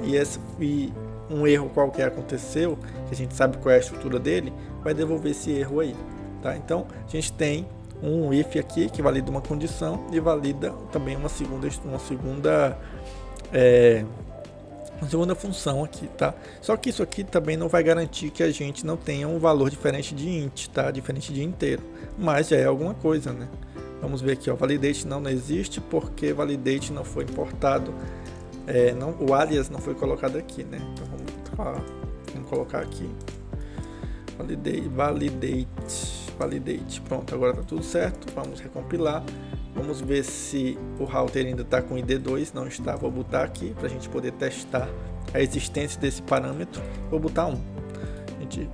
A: e um erro qualquer aconteceu, que a gente sabe qual é a estrutura dele, vai devolver esse erro aí. Tá? Então a gente tem um if aqui que valida uma condição e valida também uma segunda função aqui, tá? Só que isso aqui também não vai garantir que a gente não tenha um valor diferente de int, tá? Diferente de inteiro, mas já é alguma coisa, né? Vamos ver aqui, ó, validate não existe porque validate não foi importado, o alias não foi colocado aqui, né? Então vamos colocar aqui validate, pronto, agora tá tudo certo. Vamos recompilar. Vamos ver se o router ainda está com ID2, não está, vou botar aqui para a gente poder testar a existência desse parâmetro. Vou botar 1. A gente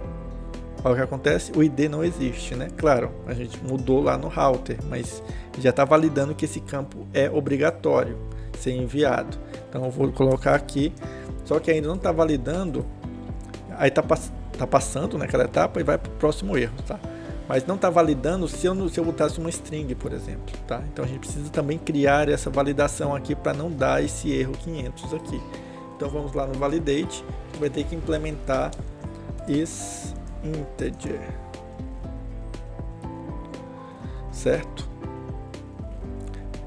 A: Olha o que acontece, o ID não existe, né? Claro, a gente mudou lá no router, mas já está validando que esse campo é obrigatório ser enviado. Então eu vou colocar aqui, só que ainda não está validando, aí está passando naquela etapa e vai para o próximo erro, tá? Mas não está validando se eu botasse uma string, por exemplo, tá? Então a gente precisa também criar essa validação aqui para não dar esse erro 500 aqui. Então vamos lá no validate, que vai ter que implementar isInteger, certo?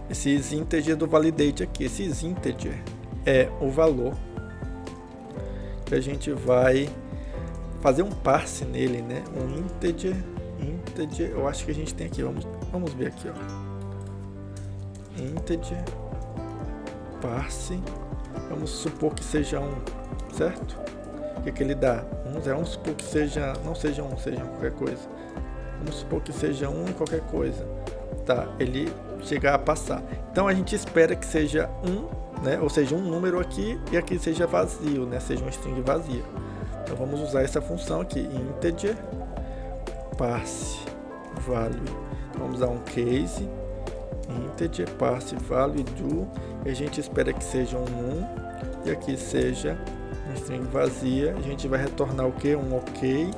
A: Esse isInteger do validate aqui, esse isInteger é o valor que a gente vai fazer um parse nele, né? Um integer, eu acho que a gente tem aqui, vamos ver aqui, ó. Integer, parse, vamos supor que seja 1, certo? O que ele dá? Vamos supor que seja, não seja 1, seja qualquer coisa. Vamos supor que seja 1 e qualquer coisa. Tá, ele chegar a passar. Então a gente espera que seja 1, né? Ou seja, um número aqui e aqui seja vazio, né? Seja uma string vazia. Então vamos usar essa função aqui, integer parse value. Então, vamos usar um case integer parse value do, e a gente espera que seja um 1 e aqui seja uma string vazia. A gente vai retornar o que? Um ok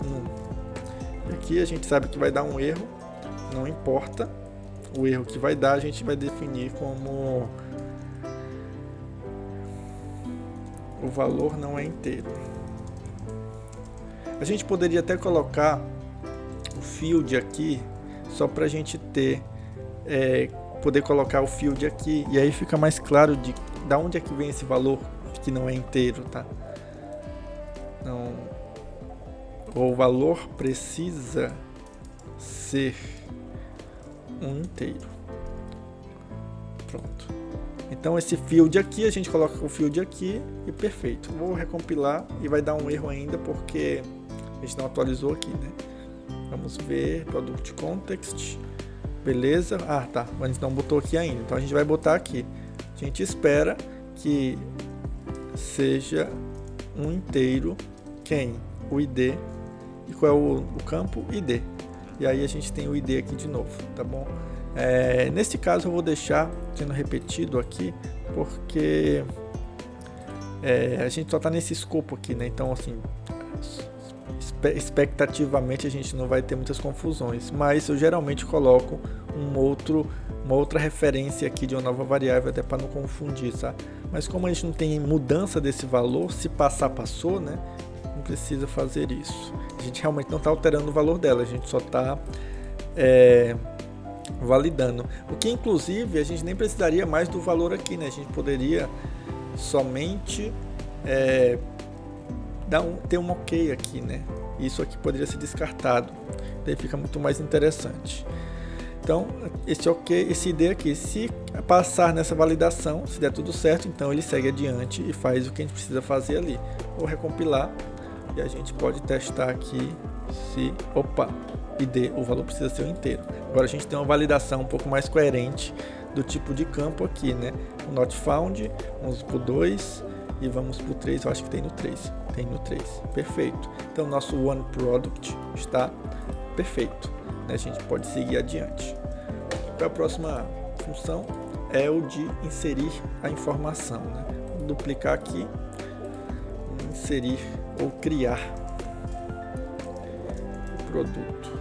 A: 1. E aqui a gente sabe que vai dar um erro, não importa o erro que vai dar, a gente vai definir como o valor não é inteiro. A gente poderia até colocar o field aqui, só para a gente ter, poder colocar o field aqui, e aí fica mais claro de onde é que vem esse valor que não é inteiro, tá? Não, o valor precisa ser um inteiro. Pronto. Então esse field aqui, a gente coloca o field aqui e perfeito. Vou recompilar e vai dar um erro ainda porque a gente não atualizou aqui, né? Vamos ver, product context, beleza. Ah, tá, mas a gente não botou aqui ainda, então a gente vai botar aqui. A gente espera que seja um inteiro, quem? O ID. E qual é o campo? ID. E aí a gente tem o ID aqui de novo, tá bom? Nesse caso eu vou deixar sendo repetido aqui, porque a gente só está nesse escopo aqui, né? Então, assim, expectativamente a gente não vai ter muitas confusões, mas eu geralmente coloco uma outra referência aqui de uma nova variável, até para não confundir, tá? Mas como a gente não tem mudança desse valor, se passar, passou, né? Não precisa fazer isso. A gente realmente não está alterando o valor dela, a gente só está validando. O que inclusive a gente nem precisaria mais do valor aqui, né? A gente poderia somente ter um ok aqui, né? Isso aqui poderia ser descartado, daí fica muito mais interessante. Então esse ok, esse ID aqui, se passar nessa validação, se der tudo certo, então ele segue adiante e faz o que a gente precisa fazer ali. Vou recompilar e a gente pode testar aqui se, ID, o valor precisa ser o inteiro. Agora a gente tem uma validação um pouco mais coerente do tipo de campo aqui, né? O not found, vamos pro 2 e vamos pro 3, eu acho que tem no 3. Tem no 3, perfeito. Então nosso one product está perfeito, né? A gente pode seguir adiante. Para a próxima função é o de inserir a informação, né? Vou duplicar aqui, inserir ou criar o produto.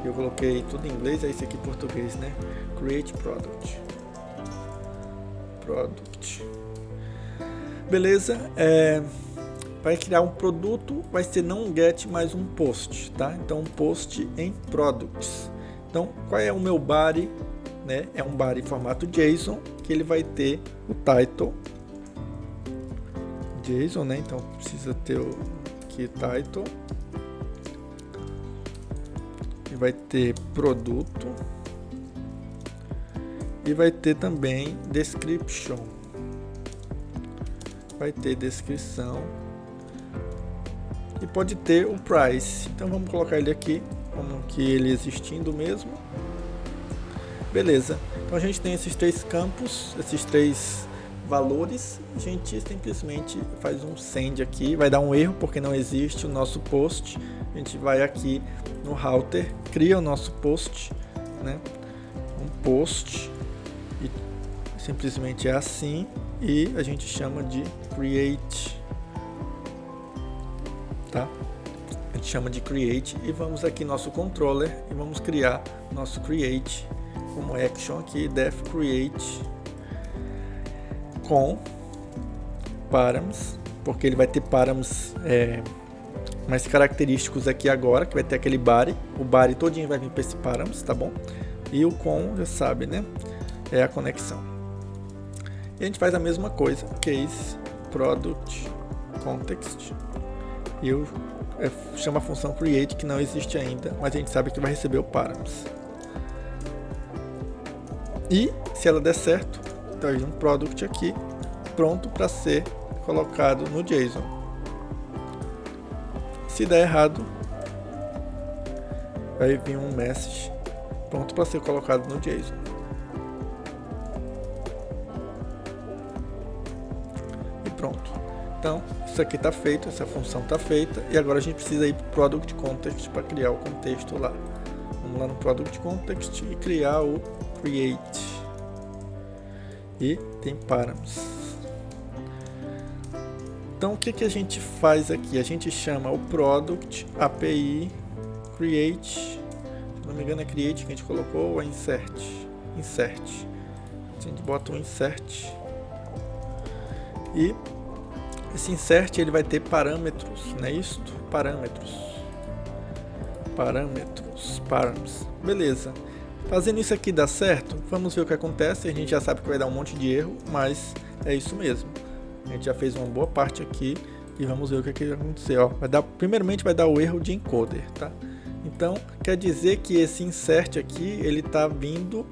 A: Eu coloquei tudo em inglês, é esse aqui em português, né? Create product. Beleza, vai criar um produto, vai ser não um get, mas um post, tá? Então, um post em products. Então, qual é o meu body, né? É um body em formato JSON, que ele vai ter o title JSON, né? Então, precisa ter o aqui title. E vai ter produto. E vai ter também description. Vai ter descrição e pode ter o price. Então vamos colocar ele aqui como que ele existindo mesmo. Beleza. Então a gente tem esses três campos, esses três valores, a gente simplesmente faz um send aqui, vai dar um erro porque não existe o nosso post. A gente vai aqui no router, cria o nosso post, né? Um post, e simplesmente é assim, e a gente chama de create, tá? A gente chama de create, e vamos aqui nosso controller e vamos criar nosso create como action aqui, def create com params, porque ele vai ter params mais característicos aqui agora, que vai ter aquele body, o body todinho vai vir para esse params, tá bom? E o com, já sabe, né? É a conexão. E a gente faz a mesma coisa, case product context, e eu chamo a função create, que não existe ainda, mas a gente sabe que vai receber o params. E se ela der certo, então um product aqui pronto para ser colocado no JSON. Se der errado, vai vir um message pronto para ser colocado no JSON. E pronto. Então, isso aqui está feito, essa função está feita, e agora a gente precisa ir para o Product Context para criar o contexto lá. Vamos lá no Product Context e criar o Create. E tem params. Então, o que a gente faz aqui? A gente chama o Product API Create, se não me engano é Create que a gente colocou, ou é Insert. A gente bota um Insert, e esse Insert ele vai ter parâmetros, não é isso? Params, beleza. Fazendo isso aqui dá certo, vamos ver o que acontece. A gente já sabe que vai dar um monte de erro, mas é isso mesmo. A gente já fez uma boa parte aqui e vamos ver o que vai acontecer. Ó, primeiramente vai dar o erro de encoder, tá? Então quer dizer que esse insert aqui ele está vindo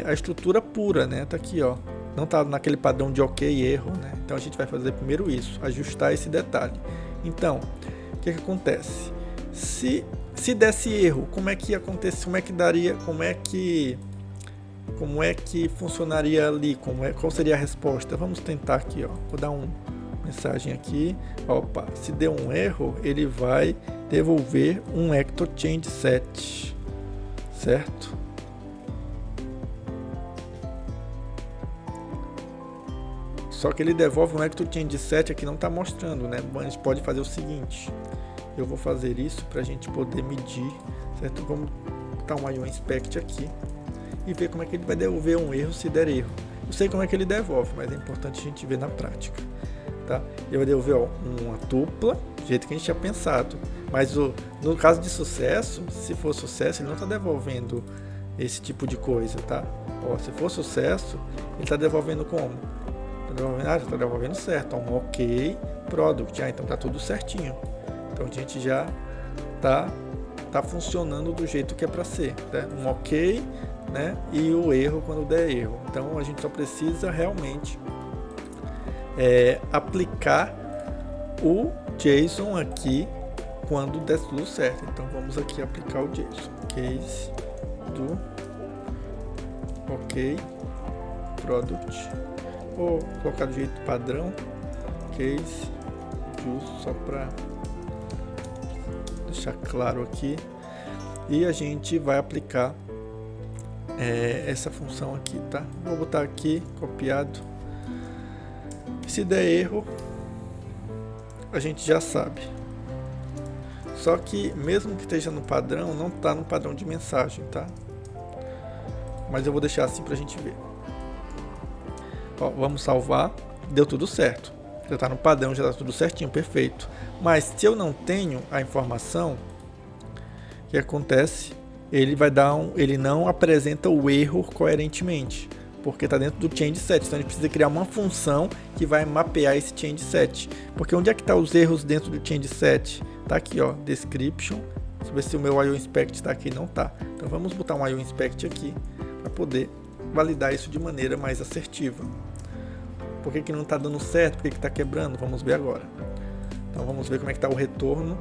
A: a estrutura pura, né? Tá aqui, ó. Não tá naquele padrão de ok erro, né? Então a gente vai fazer primeiro isso, ajustar esse detalhe. Então, o que acontece? Se desse erro, como é que ia acontecer? Como é que daria? Como é que funcionaria ali? Qual seria a resposta? Vamos tentar aqui, ó. Vou dar uma mensagem aqui. Opa, se deu um erro, ele vai devolver um Ecto Change Set, certo? Só que ele devolve um Ecto Change Set aqui, não está mostrando, né? A gente pode fazer o seguinte. Eu vou fazer isso para a gente poder medir, certo? Vamos botar um IO Inspect aqui e ver como é que ele vai devolver um erro se der erro. Eu sei como é que ele devolve, mas é importante a gente ver na prática, tá? Ele vai devolver uma tupla, do jeito que a gente tinha pensado, mas no caso de sucesso, se for sucesso, ele não está devolvendo esse tipo de coisa, tá? Ó, se for sucesso, ele está devolvendo como? Está devolvendo certo, um ok product, então tá tudo certinho. Então a gente já tá funcionando do jeito que é para ser, né? Um ok, né? E o erro quando der erro. Então a gente só precisa realmente aplicar o JSON aqui quando der tudo certo. Então vamos aqui aplicar o JSON. Case do ok product. Vou colocar do jeito padrão. Case just só para deixar claro aqui, e a gente vai aplicar essa função aqui, tá? Vou botar aqui copiado. Se der erro, a gente já sabe. Só que mesmo que esteja no padrão, não está no padrão de mensagem, tá? Mas eu vou deixar assim para a gente ver. Ó, vamos salvar. Deu tudo certo. Já está no padrão, já está tudo certinho, perfeito. Mas se eu não tenho a informação, o que acontece? Ele não apresenta o erro coerentemente, porque está dentro do change set. Então a gente precisa criar uma função que vai mapear esse change set. Porque onde é que estão os erros dentro do change set? Está aqui, ó, description. Deixa eu ver se o meu IO Inspect está aqui. Não está. Então vamos botar um IO Inspect aqui para poder validar isso de maneira mais assertiva. Por que não está dando certo? Por que está quebrando? Vamos ver agora. Então vamos ver como é que está o retorno.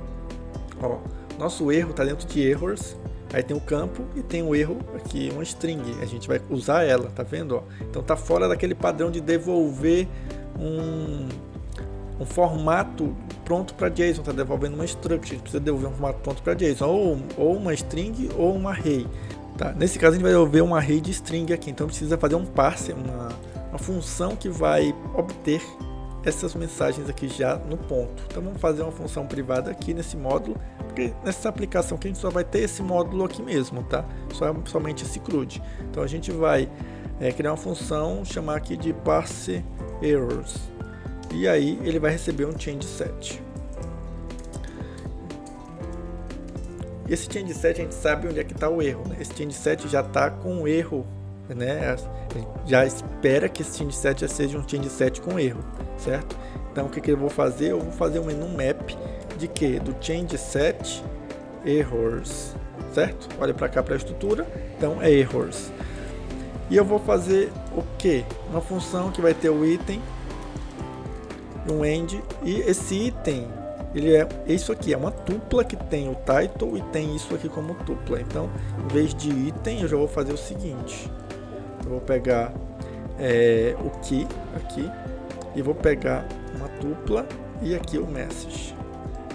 A: Ó, nosso erro está dentro de errors Aí tem o campo e tem o erro aqui, uma string. A gente vai usar ela, tá vendo? Ó? Então tá fora daquele padrão de devolver um formato pronto para JSON, tá devolvendo uma struct. A gente precisa devolver um formato pronto para JSON, ou uma string ou um array. Tá? Nesse caso a gente vai devolver um array de string aqui, então precisa fazer um parser, uma função que vai obter essas mensagens aqui já no ponto. Então vamos fazer uma função privada aqui nesse módulo, porque nessa aplicação que a gente só vai ter esse módulo aqui mesmo, tá? Somente esse CRUD. Então a gente vai criar uma função, chamar aqui de parse errors, e aí ele vai receber um change set. E esse change set a gente sabe onde é que está o erro, né? Esse change set já está com erro, né? Já espera que esse change set já seja um change set com erro, certo? Então o que eu vou fazer? Eu vou fazer um enum map de que? Do change set errors, certo? Olha para cá para a estrutura, então é errors. E eu vou fazer o que? Uma função que vai ter o item, um end, e esse item, ele é isso aqui, é uma tupla que tem o title e tem isso aqui como tupla. Então, em vez de item, eu já vou fazer o seguinte: eu vou pegar o key aqui e vou pegar uma tupla e aqui o message.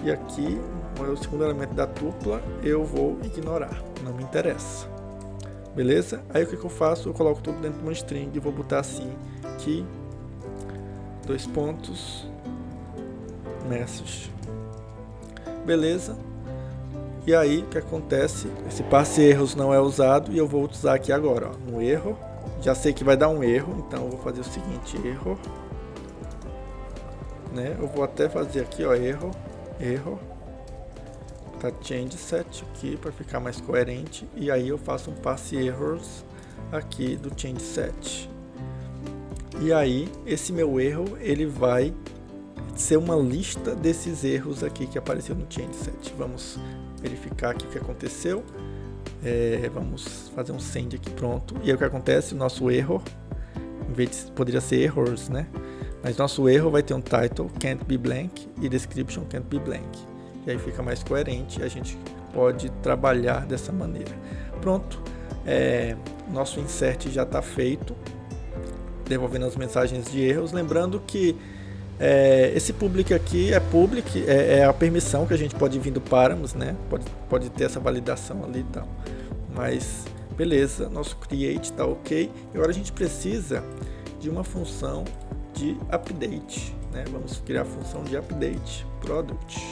A: E aqui, o segundo elemento da tupla, eu vou ignorar, não me interessa. Beleza? Aí o que eu faço? Eu coloco tudo dentro de uma string e vou botar assim: key, dois pontos, message. Beleza? E aí o que acontece? Esse parse erros não é usado e eu vou usar aqui agora, ó, no erro. Já sei que vai dar um erro, então eu vou fazer o seguinte: erro, né? Eu vou até fazer aqui, ó, erro, tá, change set aqui para ficar mais coerente, e aí eu faço um parse errors aqui do change set. E aí esse meu erro, ele vai ser uma lista desses erros aqui que apareceu no change set. Vamos verificar aqui o que aconteceu. Vamos fazer um send aqui, pronto. E aí o que acontece? O nosso erro, em vez de, poderia ser errors, né? Mas nosso erro vai ter um title can't be blank e description can't be blank. E aí fica mais coerente, a gente pode trabalhar dessa maneira. Pronto, nosso insert já está feito, devolvendo as mensagens de erros. Lembrando que esse public aqui é a permissão que a gente pode vir do params, né? Pode ter essa validação ali e tal. Mas beleza, nosso create está ok. E agora a gente precisa de uma função de update, né? Vamos criar a função de update product.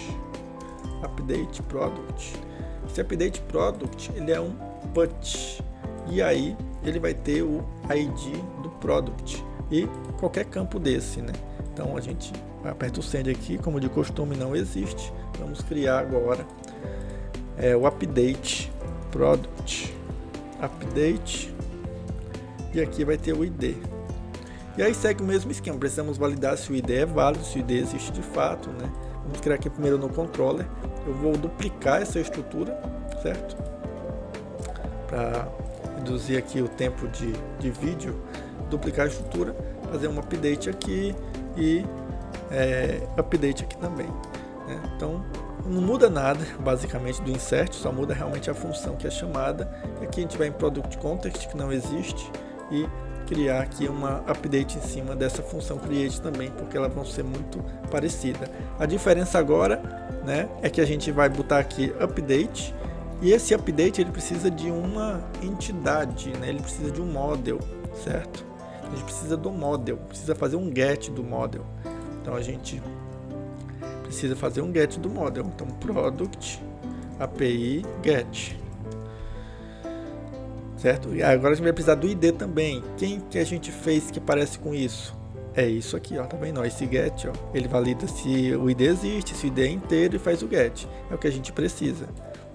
A: Esse update product, ele é um put, e aí ele vai ter o ID do product e qualquer campo desse, né? Então a gente aperta o send aqui, como de costume não existe. Vamos criar agora o update product, update, e aqui vai ter o ID. E aí segue o mesmo esquema, precisamos validar se o ID é válido, se o ID existe de fato, né? Vamos criar aqui primeiro no controller. Eu vou duplicar essa estrutura, certo? Para reduzir aqui o tempo de vídeo, duplicar a estrutura, fazer um update aqui e update aqui também, né? Então não muda nada basicamente do insert, só muda realmente a função que é chamada. E aqui a gente vai em product context, que não existe, e criar aqui uma update em cima dessa função create também, porque elas vão ser muito parecidas. A diferença agora, né, é que a gente vai botar aqui update, e esse update ele precisa de uma entidade, né? Ele precisa de um model, certo? A gente precisa do model, precisa fazer um get do model. Então a gente precisa fazer um get do model. Então product API get, certo? E agora a gente vai precisar do ID também. Quem que a gente fez que parece com isso? É isso aqui, ó, tá vendo? Esse get, ó, ele valida se o ID existe, se o ID é inteiro, e faz o get. É o que a gente precisa,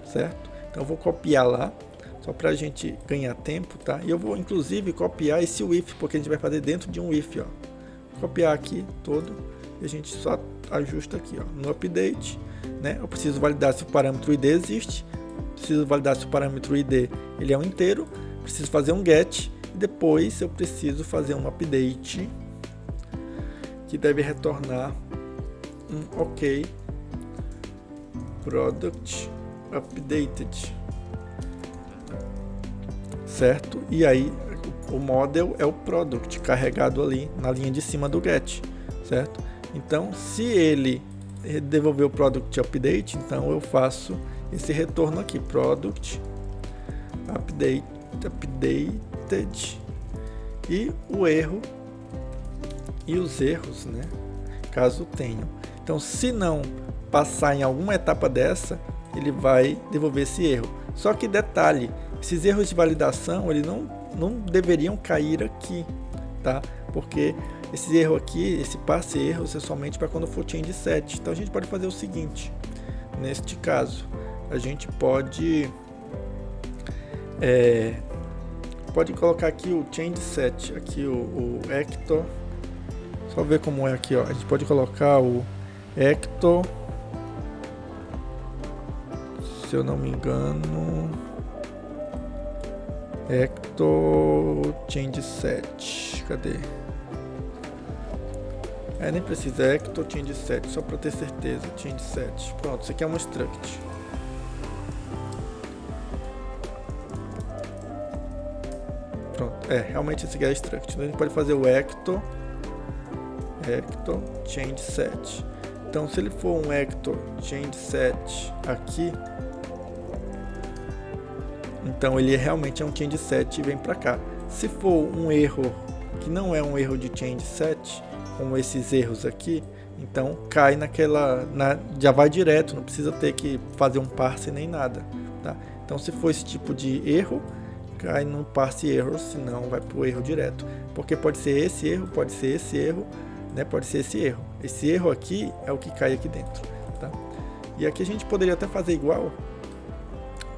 A: certo? Então eu vou copiar lá, só para a gente ganhar tempo, tá? E eu vou inclusive copiar esse if, porque a gente vai fazer dentro de um if, ó. Copiar aqui todo, e a gente só ajusta aqui, ó, no update, né? Eu preciso validar se o parâmetro ID existe, preciso validar se o parâmetro ID ele é um inteiro, preciso fazer um get, e depois eu preciso fazer um update que deve retornar um OK product updated. certo? E aí o model é o product carregado ali na linha de cima do get, certo? Então, se ele devolver o product update, então eu faço esse retorno aqui, product updated, e o erro e os erros, né, caso tenham. Então, se não passar em alguma etapa dessa, ele vai devolver esse erro. Só que detalhe, esses erros de validação, eles não deveriam cair aqui, tá? Porque esse erro aqui, esse passe erros é somente para quando for change set. Então a gente pode fazer o seguinte, neste caso, a gente pode colocar aqui o change set, aqui o Ecto, só ver como é aqui, ó. A gente pode colocar o Ecto, se eu não me engano, Ecto change set, cadê? Nem precisa, Ecto change set, só para ter certeza, change set. Pronto, isso aqui é um struct. Pronto, realmente esse aqui é struct. Então a gente pode fazer o Ecto change set. Então se ele for um Ecto change set aqui, então ele realmente é um change set e vem para cá. Se for um erro que não é um erro de change set, como esses erros aqui, então cai já vai direto, não precisa ter que fazer um parse nem nada, tá? Então se for esse tipo de erro, cai no parse error, senão vai para o erro direto, porque pode ser esse erro, pode ser esse erro, né? Pode ser esse erro. Esse erro aqui é o que cai aqui dentro, tá? E aqui a gente poderia até fazer igual,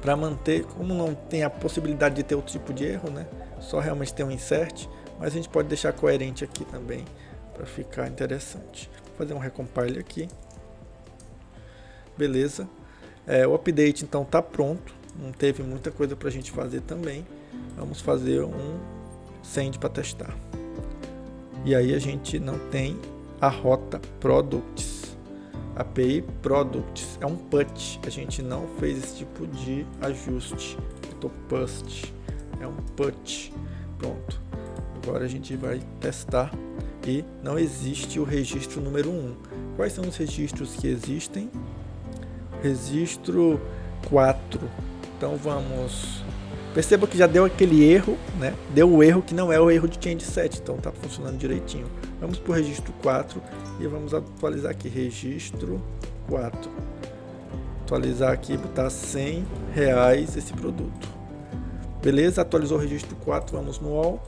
A: para manter, como não tem a possibilidade de ter outro tipo de erro, né? Só realmente ter um insert, mas a gente pode deixar coerente aqui também, para ficar interessante. Vou fazer um recompile aqui. Beleza. O update então está pronto. Não teve muita coisa para a gente fazer também. Vamos fazer um send para testar. E aí a gente não tem a rota products. API products é um put. A gente não fez esse tipo de ajuste. Pust é um put. Pronto. Agora a gente vai testar. E não existe o registro número 1. Quais são os registros que existem? Registro 4. Então vamos... Perceba que já deu aquele erro, né? Deu o erro que não é o erro de change set, então está funcionando direitinho. Vamos para o registro 4 e vamos atualizar aqui, registro 4. Atualizar aqui, botar R$100 esse produto. Beleza? Atualizou o registro 4, vamos no all.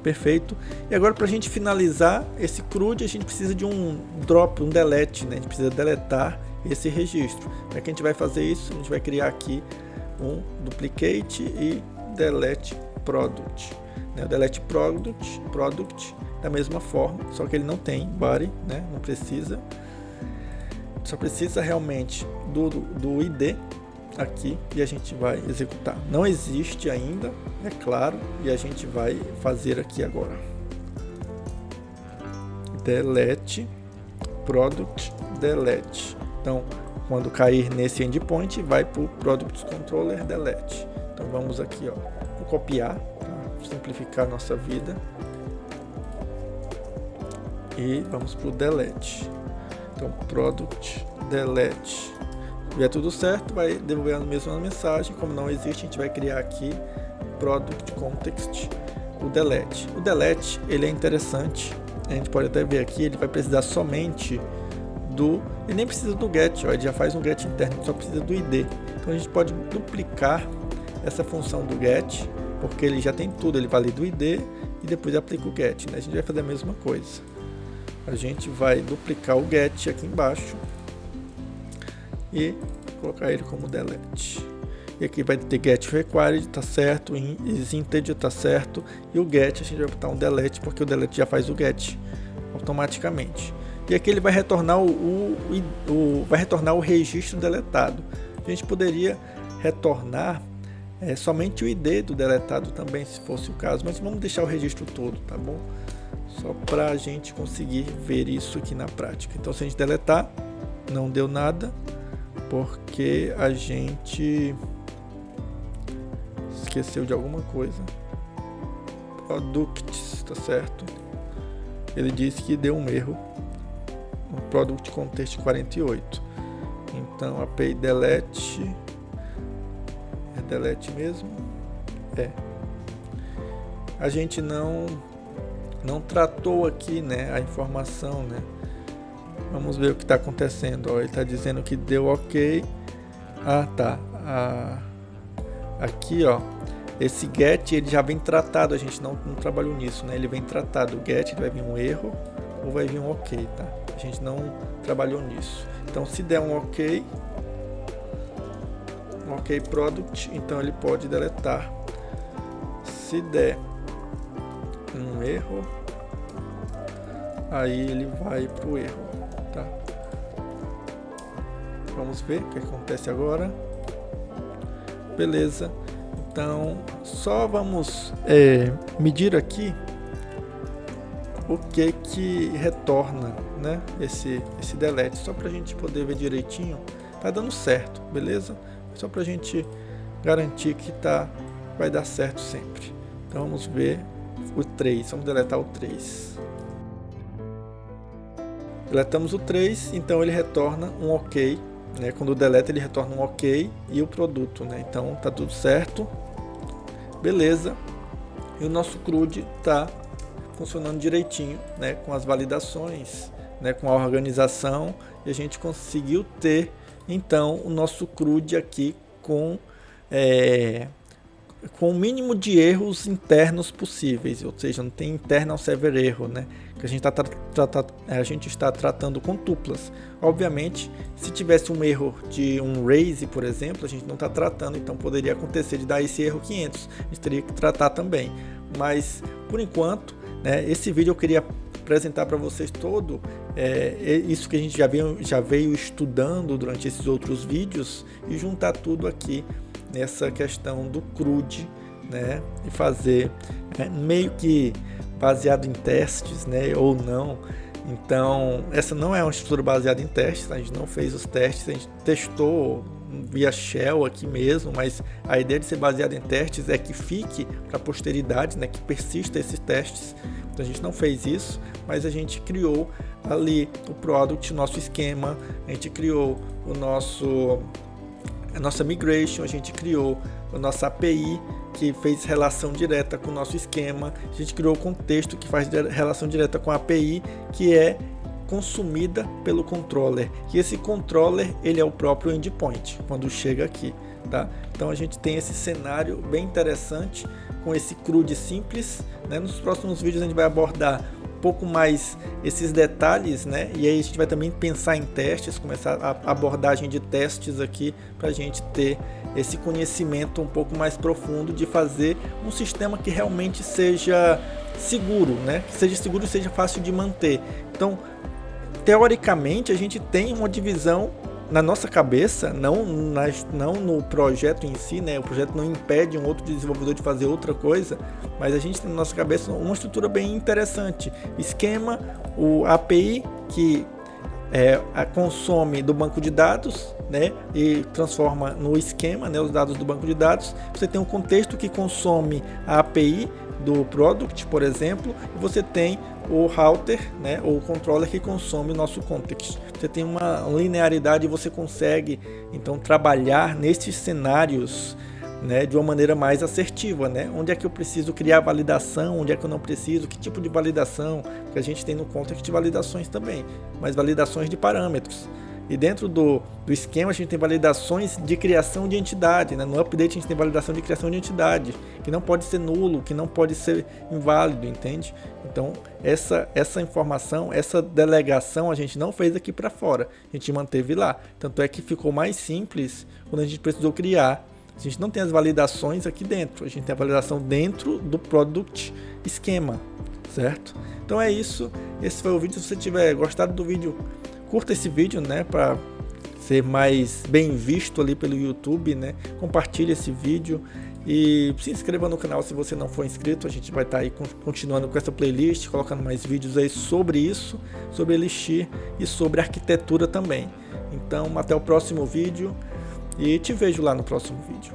A: Perfeito. E agora, para a gente finalizar esse CRUD, a gente precisa de um drop, um delete, né? A gente precisa deletar esse registro. Como é que a gente vai fazer isso? A gente vai criar aqui um duplicate e delete product. O delete product da mesma forma, só que ele não tem body, né? Não precisa. Só precisa realmente do ID aqui e a gente vai executar. Não existe ainda, é claro, e a gente vai fazer aqui agora. Delete product delete. Então, quando cair nesse endpoint, vai para o product controller delete. Então vamos aqui, ó, vou copiar para simplificar a nossa vida e vamos para o delete. Então product delete. Se tiver tudo certo, vai devolver a mesma mensagem. Como não existe, a gente vai criar aqui product context o delete. O delete, ele é interessante. A gente pode até ver aqui, ele vai precisar somente ele nem precisa do get, ó, ele já faz um get interno, só precisa do ID. Então a gente pode duplicar essa função do get, porque ele já tem tudo, ele valida o ID e depois aplica o get, né? A gente vai fazer a mesma coisa. A gente vai duplicar o get aqui embaixo e colocar ele como delete. E aqui vai ter get required, tá certo, isInted tá certo, e o get a gente vai botar um delete, porque o delete já faz o get automaticamente. E aqui ele vai retornar o registro deletado. A gente poderia retornar somente o ID do deletado também, se fosse o caso, mas vamos deixar o registro todo, tá bom? Só para a gente conseguir ver isso aqui na prática. Então, se a gente deletar, não deu nada, porque a gente esqueceu de alguma coisa. Products, tá certo? Ele disse que deu um erro no Product Context 48. Então API delete, é delete mesmo? É. A gente não tratou aqui, né, a informação, né? Vamos ver o que está acontecendo. Ó, ele está dizendo que deu ok. Ah, tá. Aqui, ó, esse get ele já vem tratado. A gente não trabalhou nisso, né? Ele vem tratado. O get vai vir um erro ou vai vir um ok, tá? A gente não trabalhou nisso. Então, se der um ok product, então ele pode deletar. Se der um erro, aí ele vai pro erro, tá? Vamos ver o que acontece agora. Beleza. Então só vamos medir aqui o que retorna, né, esse delete, só para a gente poder ver direitinho. Tá dando certo, beleza? Só para a gente garantir que vai dar certo sempre. Então vamos ver o 3, vamos deletar o 3. Deletamos o 3, então ele retorna um ok, né? Quando deleta ele retorna um ok e o produto, né? Então tá tudo certo, beleza. E o nosso CRUD tá funcionando direitinho, né? Com as validações, né? Com a organização, e a gente conseguiu ter então o nosso CRUD aqui com o mínimo de erros internos possíveis, ou seja, não tem internal server erro, né? Que a gente está tratando com tuplas. Obviamente, se tivesse um erro de um raise, por exemplo, a gente não está tratando, então poderia acontecer de dar esse erro 500, a gente teria que tratar também. Mas, por enquanto, né, esse vídeo eu queria apresentar para vocês todo isso que a gente já veio estudando durante esses outros vídeos e juntar tudo aqui nessa questão do CRUD, né, e fazer meio que baseado em testes, né, ou não. Então essa não é uma estrutura baseada em testes, a gente não fez os testes, a gente testou via shell aqui mesmo, mas a ideia de ser baseado em testes é que fique para a posteridade, né, que persista esses testes. Então a gente não fez isso, mas a gente criou ali o product, nosso esquema, a gente criou a nossa migration, a gente criou a nossa API que fez relação direta com o nosso esquema, a gente criou o contexto que faz relação direta com a API, que é consumida pelo controller, e esse controller ele é o próprio endpoint quando chega aqui, tá? Então a gente tem esse cenário bem interessante com esse CRUD simples, né? Nos próximos vídeos a gente vai abordar um pouco mais esses detalhes, né? E aí a gente vai também pensar em testes, começar a abordagem de testes aqui para a gente ter esse conhecimento um pouco mais profundo de fazer um sistema que realmente seja seguro, né? Que seja seguro e seja fácil de manter. Então, teoricamente, a gente tem uma divisão na nossa cabeça, não no projeto em si, né? O projeto não impede um outro desenvolvedor de fazer outra coisa, mas a gente tem na nossa cabeça uma estrutura bem interessante. Esquema, o API que consome do banco de dados, né? E transforma no esquema, né? Os dados do banco de dados. Você tem um contexto que consome a API do product, por exemplo, e você tem o router, né, ou o controller que consome o nosso context. Você tem uma linearidade e você consegue então trabalhar nesses cenários, né, de uma maneira mais assertiva, né? Onde é que eu preciso criar validação, onde é que eu não preciso, que tipo de validação, porque a gente tem no context validações também, mas validações de parâmetros. E dentro do esquema a gente tem validações de criação de entidade, né? No update a gente tem validação de criação de entidade, que não pode ser nulo, que não pode ser inválido, entende? Então essa informação, essa delegação a gente não fez aqui para fora, a gente manteve lá. Tanto é que ficou mais simples quando a gente precisou criar. A gente não tem as validações aqui dentro, a gente tem a validação dentro do product esquema, certo? Então é isso, esse foi o vídeo. Se você tiver gostado do vídeo, curta esse vídeo, né, para ser mais bem visto ali pelo YouTube, né? Compartilhe esse vídeo e se inscreva no canal se você não for inscrito. A gente vai estar aí continuando com essa playlist, colocando mais vídeos aí sobre isso, sobre Elixir e sobre arquitetura também. Então, até o próximo vídeo e te vejo lá no próximo vídeo.